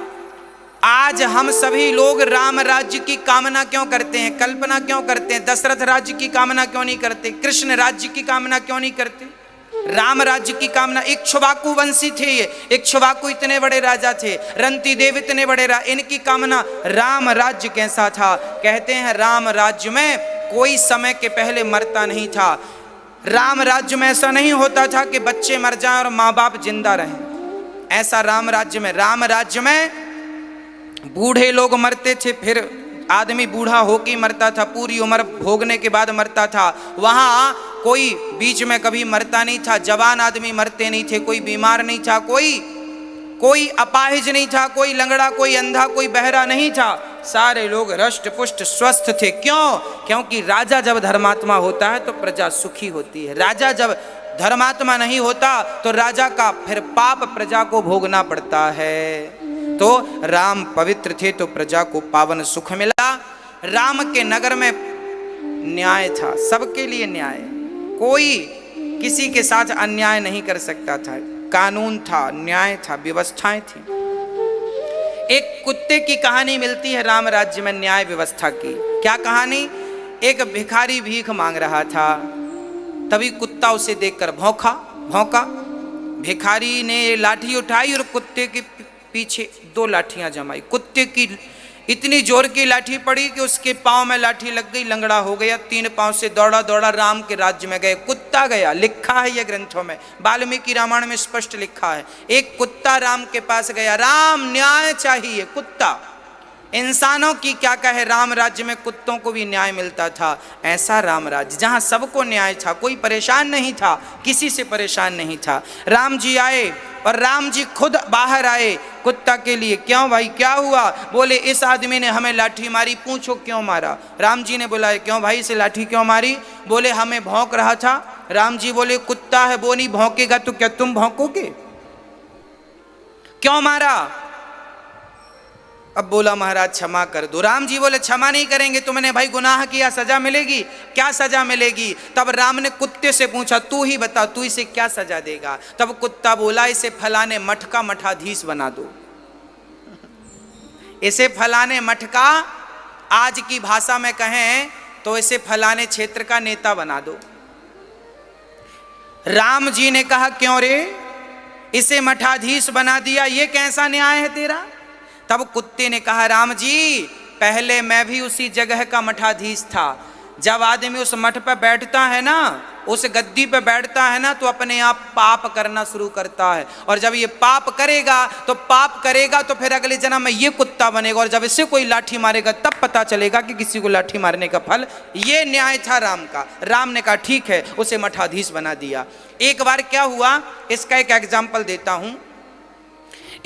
आज हम सभी लोग राम राज्य की कामना क्यों करते हैं, कल्पना क्यों करते हैं। दशरथ राज्य की कामना क्यों नहीं करते, कृष्ण राज्य की कामना क्यों नहीं करते। राम राज्य की कामना, इक्ष्वाकु वंशी थे ये, इक्ष्वाकु इतने बड़े राजा थे, रंती देव इतने बड़े इनकी कामना राम राज्य कैसा था। कहते हैं राम राज्य में कोई समय के पहले मरता नहीं था। राम राज्य में ऐसा नहीं होता था कि बच्चे मर जाएं और माँ बाप जिंदा रहें, ऐसा राम राज्य में बूढ़े लोग मरते थे, फिर आदमी बूढ़ा होके मरता था, पूरी उम्र भोगने के बाद मरता था। वहाँ कोई बीच में कभी मरता नहीं था, जवान आदमी मरते नहीं थे, कोई बीमार नहीं था, कोई अपाहिज नहीं था, कोई लंगड़ा, कोई अंधा, कोई बहरा नहीं था। सारे लोग हृष्ट पुष्ट स्वस्थ थे। क्यों? क्योंकि राजा जब धर्मात्मा होता है तो प्रजा सुखी होती है। राजा जब धर्मात्मा नहीं होता तो राजा का फिर पाप प्रजा को भोगना पड़ता है। तो राम पवित्र थे तो प्रजा को पावन सुख मिला। राम के नगर में न्याय था, सबके लिए न्याय, कोई किसी के साथ अन्याय नहीं कर सकता था। कानून था, न्याय था, व्यवस्थाएं थी। एक कुत्ते की कहानी मिलती है राम राज्य में न्याय व्यवस्था की। क्या कहानी? एक भिखारी भीख मांग रहा था, तभी कुत्ता उसे देखकर भौंका। भिखारी ने लाठी उठाई और कुत्ते के पीछे 2 लाठियां जमाई। कुत्ते की इतनी जोर की लाठी पड़ी कि उसके पांव में लाठी लग गई, लंगड़ा हो गया। 3 पांव से दौड़ा राम के राज्य में गए। कुत्ता गया, लिखा है ये ग्रंथों में, वाल्मीकि रामायण में स्पष्ट लिखा है। एक कुत्ता राम के पास गया, राम न्याय चाहिए। कुत्ता, इंसानों की क्या कहे, राम राज्य में कुत्तों को भी न्याय मिलता था। ऐसा राम राज्य जहां सबको न्याय था, कोई परेशान नहीं था, किसी से परेशान नहीं था। राम जी आए और राम जी खुद बाहर आए कुत्ता के लिए। क्यों भाई क्या हुआ? बोले इस आदमी ने हमें लाठी मारी। पूछो क्यों मारा? राम जी ने बुलाया, क्यों भाई इसे लाठी क्यों मारी? बोले हमें भौंक रहा था। राम जी बोले कुत्ता है वो नहीं भौंकेगा तो क्या तुम भौंकोगे? क्यों मारा? अब बोला महाराज क्षमा कर दो। राम जी बोले क्षमा नहीं करेंगे, तुमने भाई गुनाह किया, सजा मिलेगी। क्या सजा मिलेगी? तब राम ने कुत्ते से पूछा तू ही बता, तू इसे क्या सजा देगा? तब कुत्ता बोला इसे फलाने मठ का मठाधीश बना दो। इसे फलाने मठ का, आज की भाषा में कहें तो इसे फलाने क्षेत्र का नेता बना दो। राम जी ने कहा क्यों रे, इसे मठाधीश बना दिया, ये कैसा न्याय है तेरा? तब कुत्ते ने कहा राम जी पहले मैं भी उसी जगह का मठाधीश था। जब आदमी उस मठ पे बैठता है ना, उस गद्दी पे बैठता है ना, तो अपने आप पाप करना शुरू करता है। और जब ये पाप करेगा तो फिर अगले जन्म में ये कुत्ता बनेगा। और जब इसे कोई लाठी मारेगा तब पता चलेगा कि किसी को लाठी मारने का फल। ये न्याय था राम का। राम ने कहा ठीक है, उसे मठाधीश बना दिया। एक बार क्या हुआ, इसका एक एग्जाम्पल देता हूं।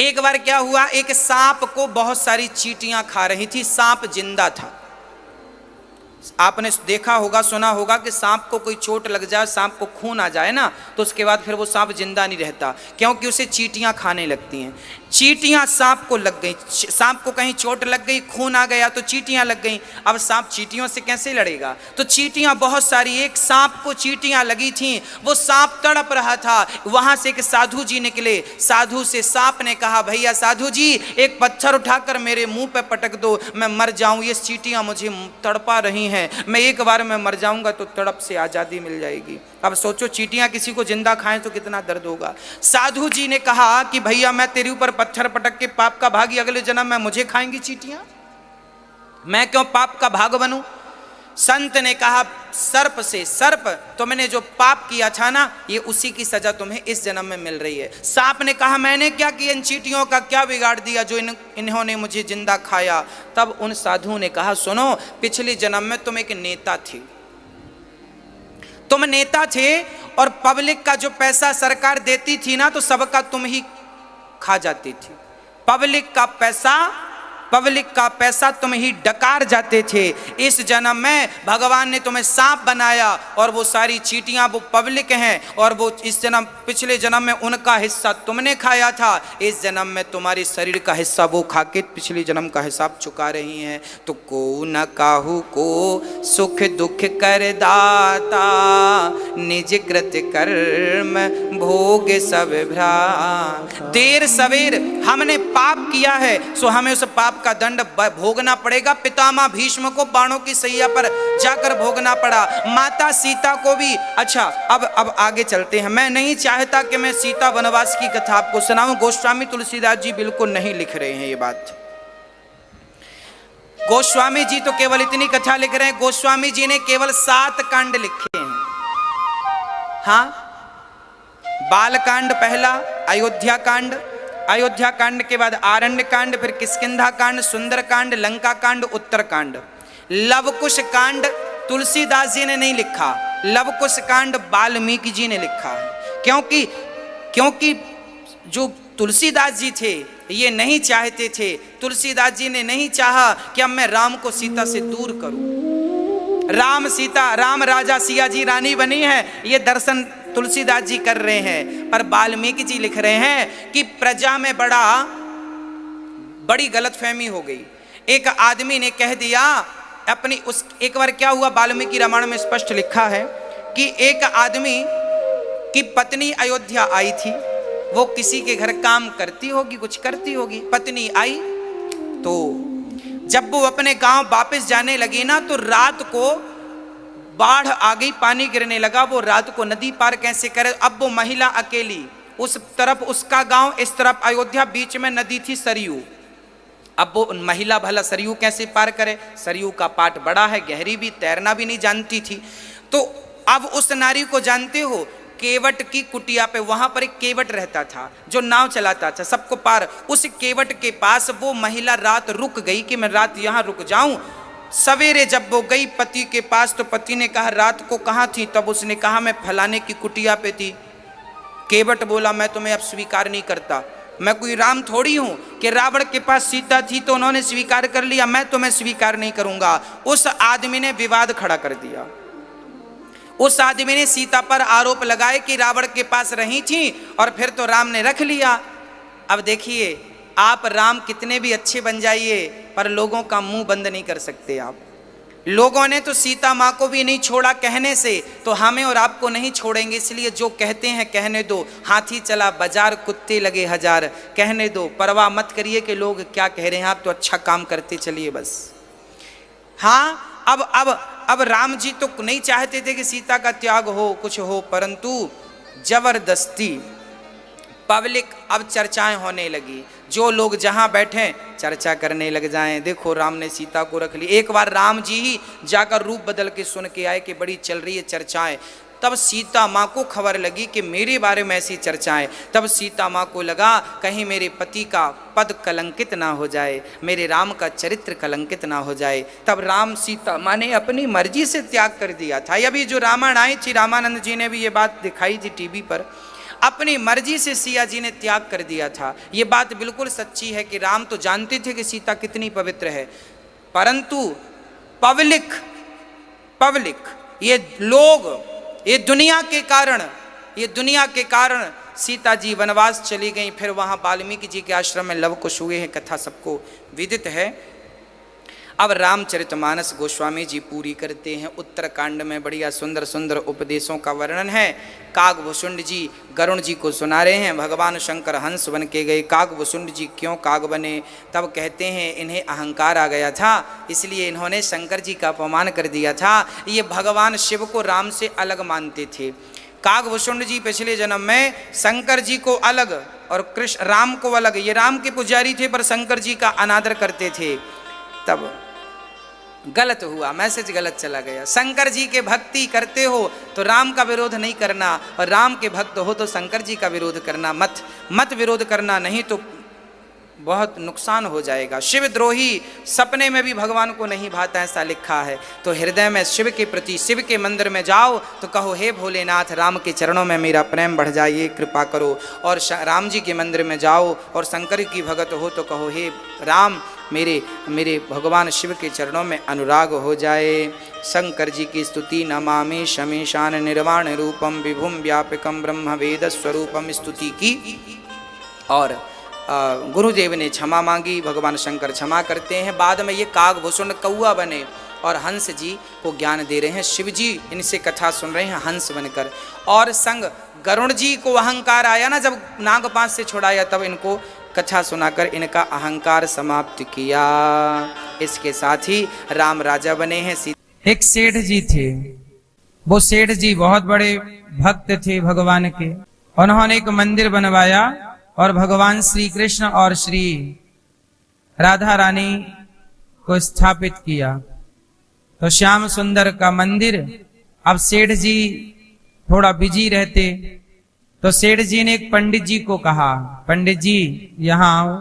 एक बार क्या हुआ, एक सांप को बहुत सारी चींटियां खा रही थी। सांप जिंदा था। आपने देखा होगा, सुना होगा कि सांप को कोई चोट लग जाए, सांप को खून आ जाए ना, तो उसके बाद फिर वो सांप जिंदा नहीं रहता, क्योंकि उसे चींटियां खाने लगती हैं। चींटियां सांप को लग गई, सांप को कहीं चोट लग गई, खून आ गया तो चींटियां लग गई। अब सांप चींटियों से कैसे लड़ेगा? तो चींटियां बहुत सारी, एक सांप को चींटियां लगी थीं, वो सांप तड़प रहा था। वहां से एक साधु जी निकले। साधु से सांप ने कहा भैया साधु जी एक पत्थर उठाकर मेरे मुंह पे पटक दो, मैं मर जाऊं, ये चींटियां मुझे तड़पा रही हैं, मैं एक बार में मर जाऊंगा तो तड़प से आजादी मिल जाएगी। अब सोचो चींटियां किसी को जिंदा खाएं तो कितना दर्द होगा। साधु जी ने कहा कि भैया मैं तेरे ऊपर पत्थर पटक के पाप का भागी, अगले जन्म में मुझे खाएंगी चींटियां, मैं क्यों पाप का भाग बनूं? संत ने कहा सर्प से, सर्प तुमने जो पाप किया था ना, ये उसी की सजा तुम्हें इस जन्म में मिल रही है। सांप ने कहा मैंने क्या किया, इन चींटियों का क्या बिगाड़ दिया जो इन्होंने मुझे जिंदा खाया? तब उन साधुओं ने कहा सुनो, पिछले जन्म में तुम एक नेता थे, तुम नेता थे और पब्लिक का जो पैसा सरकार देती थी ना, तो सबका तुम ही खा जाती थी। पब्लिक का पैसा तुम ही डकार जाते थे। इस जन्म में भगवान ने तुम्हें सांप बनाया और वो सारी चींटियां वो पब्लिक हैं, और वो इस जन्म, पिछले जन्म में उनका हिस्सा तुमने खाया था, इस जन्म में तुम्हारे शरीर का हिस्सा वो खा के पिछले जन्म का हिसाब चुका रही हैं। तो को न काहू को सुख दुख कर दाता, निज कृत कर्म भोग सब भ्रा। देर सवेर हमने पाप किया है, सो हमें उस पाप का दंड भोगना पड़ेगा। पितामह भीष्म को बाणों की सैया पर जाकर भोगना पड़ा, माता सीता को भी। अच्छा अब आगे चलते हैं। मैं नहीं चाहता कि मैं सीता वनवास की कथा आपको सुनाऊं, गोस्वामी तुलसीदास जी बिल्कुल नहीं लिख रहे हैं ये बात। गोस्वामी जी तो केवल इतनी कथा लिख रहे हैं, गोस्वामी जी ने केवल 7 कांड लिखे हैं। हाँ, बाल कांड पहला, अयोध्या कांड, अयोध्या कांड के बाद आरण्य कांड, फिर किष्किंधा कांड, सुंदर कांड, लंका कांड, उत्तर कांड। लवकुश कांड तुलसीदास जी ने नहीं लिखा, लवकुश कांड वाल्मीकि जी ने लिखा है। क्योंकि जो तुलसीदास जी थे ये नहीं चाहते थे, तुलसीदास जी ने नहीं चाहा कि अब मैं राम को सीता से दूर करूं। राम राजा सिया जी रानी बनी है, ये दर्शन तुलसीदास जी कर रहे हैं। पर वाल्मीकि जी लिख रहे हैं कि प्रजा में बड़ी गलतफहमी हो गई। एक आदमी ने कह दिया अपनी उस, एक बार क्या हुआ, वाल्मीकि रामायण में स्पष्ट लिखा है कि एक आदमी की पत्नी अयोध्या आई थी, वो किसी के घर काम करती होगी, कुछ करती होगी। पत्नी आई तो जब वो अपने गांव वापस जाने लगी ना, तो रात को बाढ़ आ गई, पानी गिरने लगा। वो रात को नदी पार कैसे करे? अब वो महिला अकेली, उस तरफ उसका गांव, इस तरफ अयोध्या, बीच में नदी थी सरयू। अब वो महिला भला सरयू कैसे पार करे? सरयू का पाट बड़ा है, गहरी भी, तैरना भी नहीं जानती थी। तो अब उस नारी को जानते हो, केवट की कुटिया पे, वहां पर एक केवट रहता था जो नाव चलाता था सबको पार। उस केवट के पास वो महिला रात रुक गई कि मैं रात यहां रुक जाऊं। सवेरे जब वो गई पति के पास, तो पति ने कहा रात को कहाँ थी? तब उसने कहा मैं फलाने की कुटिया पे थी। केवट बोला मैं तुम्हें अब स्वीकार नहीं करता, मैं कोई राम थोड़ी हूं कि रावण के पास सीता थी तो उन्होंने स्वीकार कर लिया, मैं तुम्हें स्वीकार नहीं करूंगा। उस आदमी ने विवाद खड़ा कर दिया। उस आदमी ने सीता पर आरोप लगाए कि रावण के पास रही थी और फिर तो राम ने रख लिया। अब देखिए, आप राम कितने भी अच्छे बन जाइए पर लोगों का मुंह बंद नहीं कर सकते आप। लोगों ने तो सीता माँ को भी नहीं छोड़ा कहने से, तो हमें और आपको नहीं छोड़ेंगे। इसलिए जो कहते हैं कहने दो, हाथी चला बाजार कुत्ते लगे हजार, कहने दो, परवाह मत करिए कि लोग क्या कह रहे हैं, आप तो अच्छा काम करते चलिए बस। हाँ, अब राम जी तो नहीं चाहते थे कि सीता का त्याग हो, कुछ हो, परंतु जबरदस्ती पब्लिक अब चर्चाएं होने लगी। जो लोग जहां बैठे चर्चा करने लग जाएं, देखो राम ने सीता को रख ली। एक बार राम जी ही जाकर रूप बदल के सुन के आए कि बड़ी चल रही है चर्चाएं। तब सीता माँ को खबर लगी कि मेरे बारे में ऐसी चर्चाएं। तब सीता माँ को लगा कहीं मेरे पति का पद कलंकित ना हो जाए, मेरे राम का चरित्र कलंकित ना हो जाए। तब राम सीता माँ ने अपनी मर्जी से त्याग कर दिया था। अभी जो रामायण आई थी, रामानंद जी ने भी ये बात दिखाई थी टीवी पर, अपनी मर्जी से सिया जी ने त्याग कर दिया था। ये बात बिल्कुल सच्ची है कि राम तो जानते थे कि सीता कितनी पवित्र है, परंतु पब्लिक ये लोग, ये दुनिया के कारण सीता जी वनवास चली गई। फिर वहां वाल्मीकि जी के आश्रम में लव कुश हुए हैं, कथा सबको विदित है। अब रामचरितमानस गोस्वामी जी पूरी करते हैं। उत्तरकांड में बढ़िया सुंदर सुंदर उपदेशों का वर्णन है। कागभुषुंड जी गरुण जी को सुना रहे हैं, भगवान शंकर हंस बन के गए, कागभुषुंड जी क्यों काग बने? तब कहते हैं इन्हें अहंकार आ गया था, इसलिए इन्होंने शंकर जी का अपमान कर दिया था। ये भगवान शिव को राम से अलग मानते थे। कागभुषुंड जी पिछले जन्म में शंकर जी को अलग और कृष्ण राम को अलग, ये राम के पुजारी थे पर शंकर जी का अनादर करते थे। तब गलत हुआ, मैसेज गलत चला गया। शंकर जी के भक्ति करते हो तो राम का विरोध नहीं करना, और राम के भक्त हो तो शंकर जी का विरोध करना, मत विरोध करना, नहीं तो बहुत नुकसान हो जाएगा। शिवद्रोही सपने में भी भगवान को नहीं भाता, ऐसा लिखा है। तो हृदय में शिव के प्रति, शिव के मंदिर में जाओ तो कहो हे भोलेनाथ, राम के चरणों में मेरा प्रेम बढ़ जाए, ये कृपा करो। और राम जी के मंदिर में जाओ और शंकर की भगत हो तो कहो हे राम, मेरे भगवान शिव के चरणों में अनुराग हो जाए। शंकर जी की स्तुति नमामि शमीशान निर्वाण रूपम विभुम व्यापकम ब्रह्म वेद स्वरूपम स्तुति की। और गुरुदेव ने क्षमा मांगी, भगवान शंकर क्षमा करते हैं। बाद में ये कागभूषण कौआ बने और हंस जी को ज्ञान दे रहे हैं। शिव जी इनसे कथा सुन रहे हैं हंस बनकर। और संग गरुण जी को अहंकार आया ना, जब नागपाश से छुड़ाया, तब इनको कथा सुनाकर इनका अहंकार समाप्त किया। इसके साथ ही राम राजा बने हैं। एक सेठ जी थे, वो सेठ जी बहुत बड़े भक्त थे भगवान के। उन्होंने एक मंदिर बनवाया और भगवान श्री कृष्ण और श्री राधा रानी को स्थापित किया। तो श्याम सुंदर का मंदिर। अब सेठ जी थोड़ा बिजी रहते, तो सेठ जी ने एक पंडित जी को कहा, पंडित जी यहाँ आओ,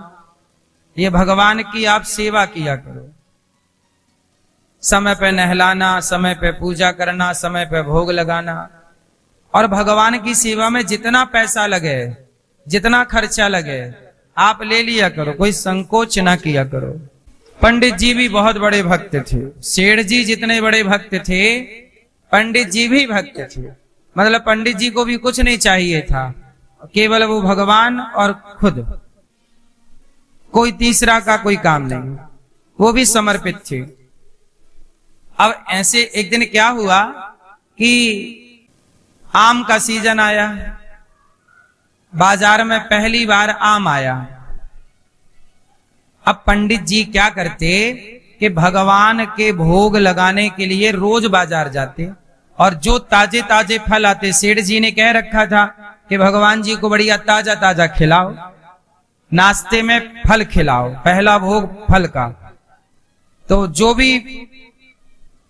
ये भगवान की आप सेवा किया करो, समय पे नहलाना, समय पे पूजा करना, समय पे भोग लगाना, और भगवान की सेवा में जितना पैसा लगे, जितना खर्चा लगे, आप ले लिया करो, कोई संकोच ना किया करो। पंडित जी भी बहुत बड़े भक्त थे। सेठ जी जितने बड़े भक्त थे, पंडित जी भी भक्त थे। मतलब पंडित जी को भी कुछ नहीं चाहिए था, केवल वो भगवान और खुद, कोई तीसरा का कोई काम नहीं, वो भी समर्पित थे। अब ऐसे एक दिन क्या हुआ कि आम का सीजन आया, बाजार में पहली बार आम आया। अब पंडित जी क्या करते कि भगवान के भोग लगाने के लिए रोज बाजार जाते, और जो ताजे ताजे फल आते, सेठ जी ने कह रखा था कि भगवान जी को बढ़िया ताजा ताजा खिलाओ, नाश्ते में फल खिलाओ, पहला भोग फल का। तो जो भी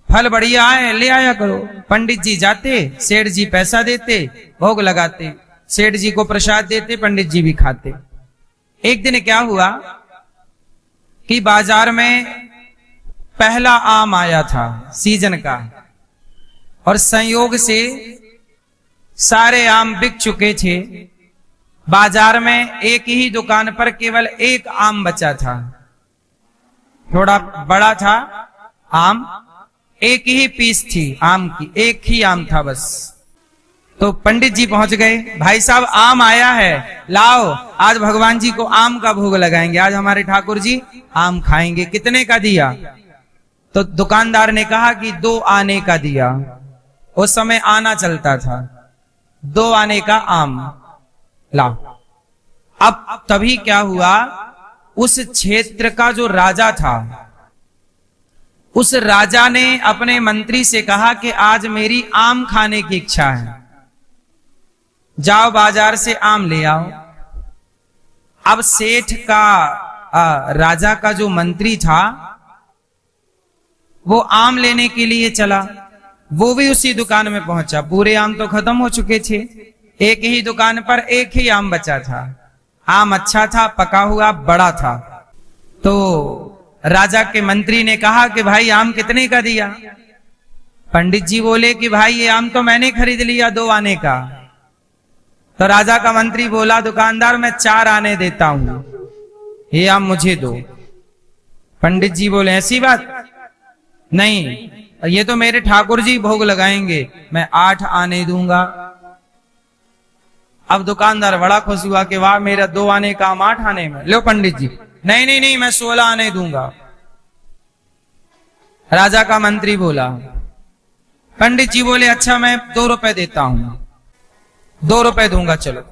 फल बढ़िया आए ले आया करो। पंडित जी जाते, सेठ जी पैसा देते, भोग लगाते, सेठ जी को प्रसाद देते, पंडित जी भी खाते। एक दिन क्या हुआ कि बाजार में पहला आम आया था सीजन का, और संयोग से सारे आम बिक चुके थे। बाजार में एक ही दुकान पर केवल एक आम बचा था, थोड़ा बड़ा था आम, एक ही पीस थी आम की, एक ही आम था बस। तो पंडित जी पहुंच गए, भाई साहब आम आया है, लाओ आज भगवान जी को आम का भोग लगाएंगे, आज हमारे ठाकुर जी आम खाएंगे। कितने का दिया? तो दुकानदार ने कहा कि 2 आने का दिया। उस समय आना चलता था, 2 आने का आम लाओ। अब तभी क्या हुआ, उस क्षेत्र का जो राजा था, उस राजा ने अपने मंत्री से कहा कि आज मेरी आम खाने की इच्छा है, जाओ बाजार से आम ले आओ। अब सेठ का राजा का जो मंत्री था वो आम लेने के लिए चला, वो भी उसी दुकान में पहुंचा। पूरे आम तो खत्म हो चुके थे, एक ही दुकान पर एक ही आम बचा था। आम अच्छा था, पका हुआ, बड़ा था। तो राजा के मंत्री ने कहा कि भाई आम कितने का दिया? पंडित जी बोले कि भाई ये आम तो मैंने खरीद लिया 2 आने का। तो राजा का मंत्री बोला, दुकानदार मैं 4 आने देता हूं, ये आम मुझे दो। पंडित जी बोले ऐसी बात नहीं, ये तो मेरे ठाकुर जी भोग लगाएंगे, मैं 8 आने दूंगा। अब दुकानदार बड़ा खुश हुआ कि वाह, मेरा 2 आने का आम 8 आने में। लो पंडित जी, नहीं नहीं नहीं, मैं 16 आने दूंगा। राजा का मंत्री बोला। पंडित जी बोले अच्छा मैं 2 रुपए देता हूं, 2 रुपए दूंगा चलो।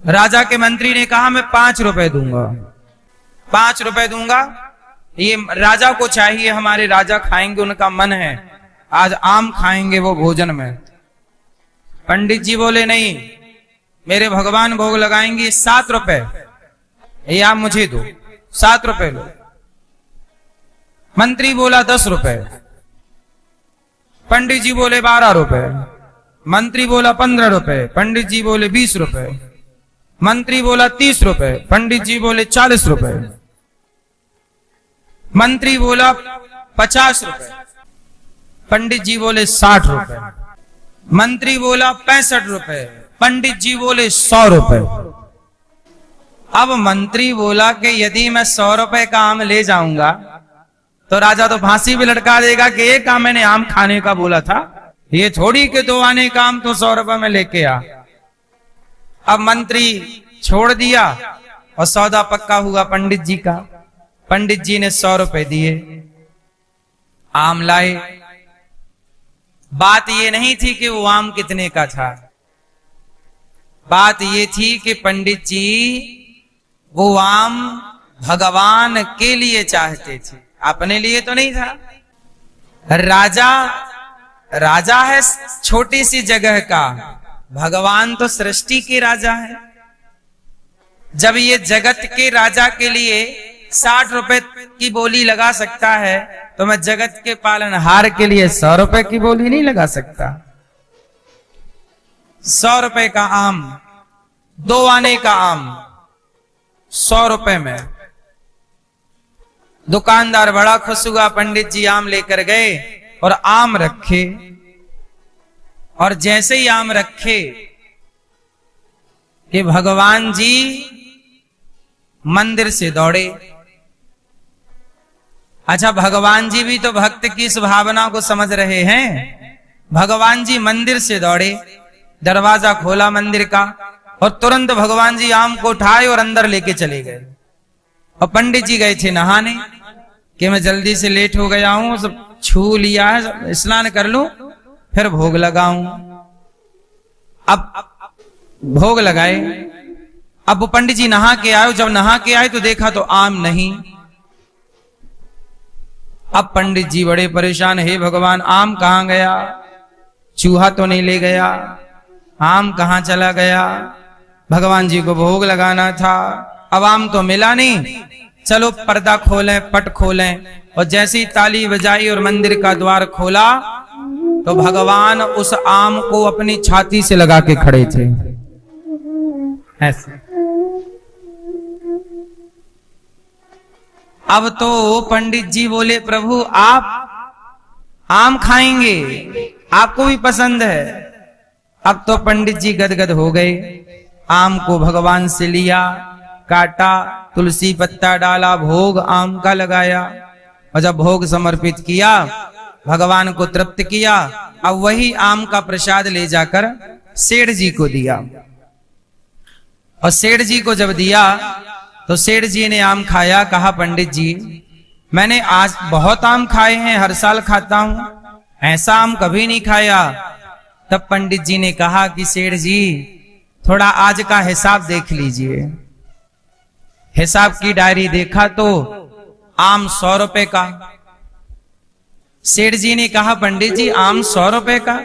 राजा के मंत्री ने कहा मैं 5 रुपए दूंगा, 5 रुपए दूंगा। ये राजा को चाहिए, हमारे राजा खाएंगे, उनका मन है आज आम खाएंगे वो भोजन में। पंडित जी बोले नहीं, मेरे भगवान भोग लगाएंगे, 7 रुपए, ये आम मुझे दो, 7 रुपए लो। मंत्री बोला 10 रुपए, पंडित जी बोले 12 रुपए, मंत्री बोला 15 रुपए, पंडित जी बोले 20 रुपए, मंत्री बोला 30 रुपए, पंडित जी बोले 40 रुपए, मंत्री बोला 50 रुपए, पंडित जी बोले 60 रुपए, मंत्री बोला 65 रुपए, पंडित जी बोले 100 रुपए। अब मंत्री बोला कि यदि मैं 100 रुपए का आम ले जाऊंगा तो राजा तो फांसी भी लटका देगा कि एक आम मैंने आम खाने का बोला था, ये थोड़ी के 2 आने का आम तो 100 रुपए में लेके आ। अब मंत्री छोड़ दिया और सौदा पक्का हुआ पंडित जी का। पंडित जी ने 100 रुपए दिए, आम लाए। बात ये नहीं थी कि वो आम कितने का था, बात ये थी कि पंडित जी वो आम भगवान के लिए चाहते थे, अपने लिए तो नहीं था। राजा है छोटी सी जगह का, भगवान तो सृष्टि के राजा है। जब ये जगत के राजा के लिए 60 रुपए की बोली लगा सकता है तो मैं जगत के पालनहार के लिए 100 रुपए की बोली नहीं लगा सकता। 100 रुपए का आम, 2 आने का आम 100 रुपए में। दुकानदार बड़ा खुश हुआ, पंडित जी आम लेकर गए और आम रखे, और जैसे ही आम रखे कि भगवान जी मंदिर से दौड़े। अच्छा, भगवान जी भी तो भक्त की इस भावना को समझ रहे हैं। भगवान जी मंदिर से दौड़े, दरवाजा खोला मंदिर का और तुरंत भगवान जी आम को उठाए और अंदर लेके चले गए। और पंडित जी गए थे नहाने कि मैं जल्दी से लेट हो गया हूं, सब छू लिया है, स्नान कर लूं फिर भोग लगाऊं। अब भोग लगाए। अब वो पंडित जी नहा के आए, जब नहा के आए तो देखा तो आम नहीं। अब पंडित जी बड़े परेशान, हे भगवान आम कहां गया? चूहा तो नहीं ले गया? आम कहां चला गया? भगवान जी को भोग लगाना था, अब आम तो मिला नहीं। चलो पर्दा खोलें, पट खोलें। और जैसी ताली बजाई और मंदिर का द्वार खोला तो भगवान उस आम को अपनी छाती से लगा के खड़े थे ऐसे। अब तो पंडित जी बोले, प्रभु आप आम खाएंगे, आपको भी पसंद है, अब तो पंडित जी गदगद हो गए। आम को भगवान से लिया, काटा, तुलसी पत्ता डाला, भोग आम का लगाया, और जब भोग समर्पित किया, भगवान को तृप्त किया, अब वही आम का प्रसाद ले जाकर सेठ जी को दिया। और सेठ जी को जब दिया तो सेठ जी ने आम खाया, कहा पंडित जी मैंने आज बहुत आम खाए हैं, हर साल खाता हूं, ऐसा आम कभी नहीं खाया। तब पंडित जी ने कहा कि सेठ जी थोड़ा आज का हिसाब देख लीजिए। हिसाब की डायरी देखा तो आम 100 रुपए का। सेठ जी ने कहा पंडित जी आम 100 रुपए का?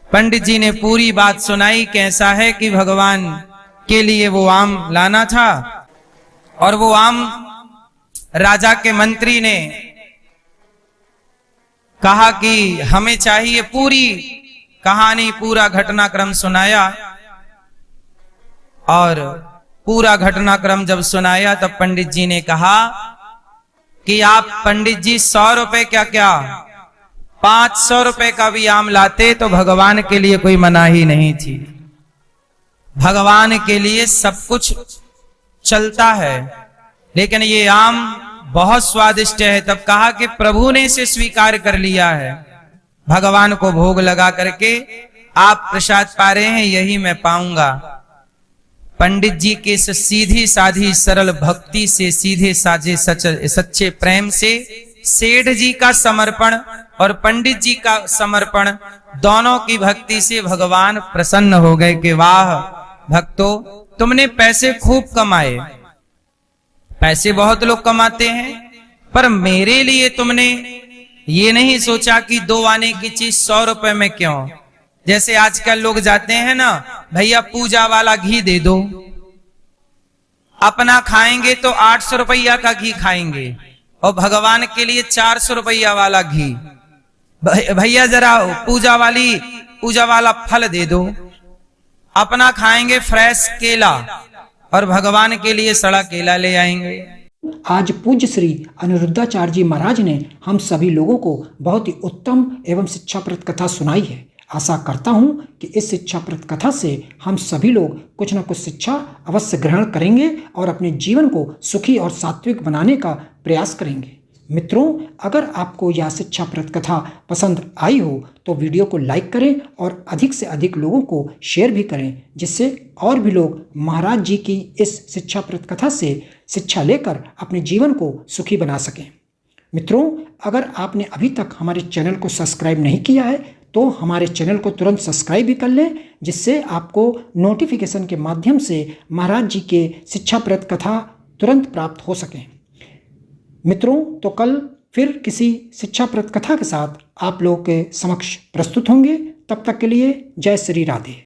पंडित जी ने पूरी बात सुनाई, कैसा है कि भगवान के लिए वो आम लाना था, और वो आम राजा के मंत्री ने कहा कि हमें चाहिए। पूरी कहानी, पूरा घटनाक्रम सुनाया, और पूरा घटनाक्रम जब सुनाया तब पंडित जी ने कहा कि आप पंडित जी 100 रुपए क्या 500 रुपए का भी आम लाते तो भगवान के लिए कोई मनाही नहीं थी। भगवान के लिए सब कुछ चलता है, लेकिन ये आम बहुत स्वादिष्ट है। तब कहा कि प्रभु ने इसे स्वीकार कर लिया है, भगवान को भोग लगा करके आप प्रसाद पा रहे हैं, यही मैं पाऊंगा। पंडित जी के इस सीधी साधी सरल भक्ति से, सीधे साझे सच्चे प्रेम से सेठ जी का समर्पण और पंडित जी का समर्पण, दोनों की भक्ति से भगवान प्रसन्न हो गए कि वाह भक्तों, तुमने पैसे खूब कमाए, पैसे बहुत लोग कमाते हैं, पर मेरे लिए तुमने ये नहीं सोचा कि 2 आने की चीज 100 रुपए में क्यों। जैसे आजकल लोग जाते हैं ना, भैया पूजा वाला घी दे दो, अपना खाएंगे तो 800 रुपया का घी खाएंगे, और भगवान के लिए 400 रुपया वाला घी। भैया जरा पूजा वाला फल दे दो, अपना खाएंगे फ्रेश केला, और भगवान के लिए सड़ा केला ले आएंगे। आज पूज्य श्री अनिरुद्धाचार्य जी महाराज ने हम सभी लोगों को बहुत ही उत्तम एवं शिक्षाप्रद कथा सुनाई है। आशा करता हूं कि इस शिक्षाप्रद कथा से हम सभी लोग कुछ न कुछ शिक्षा अवश्य ग्रहण करेंगे और अपने जीवन को सुखी और सात्विक बनाने का प्रयास करेंगे। मित्रों, अगर आपको यह शिक्षाप्रद कथा पसंद आई हो तो वीडियो को लाइक करें और अधिक से अधिक लोगों को शेयर भी करें, जिससे और भी लोग महाराज जी की इस शिक्षाप्रद कथा से शिक्षा लेकर अपने जीवन को सुखी बना सकें। मित्रों, अगर आपने अभी तक हमारे चैनल को सब्सक्राइब नहीं किया है तो हमारे चैनल को तुरंत सब्सक्राइब भी कर लें, जिससे आपको नोटिफिकेशन के माध्यम से महाराज जी के शिक्षाप्रद कथा तुरंत प्राप्त हो सकें। मित्रों, तो कल फिर किसी शिक्षाप्रद कथा के साथ आप लोगों के समक्ष प्रस्तुत होंगे। तब तक के लिए जय श्री राधे।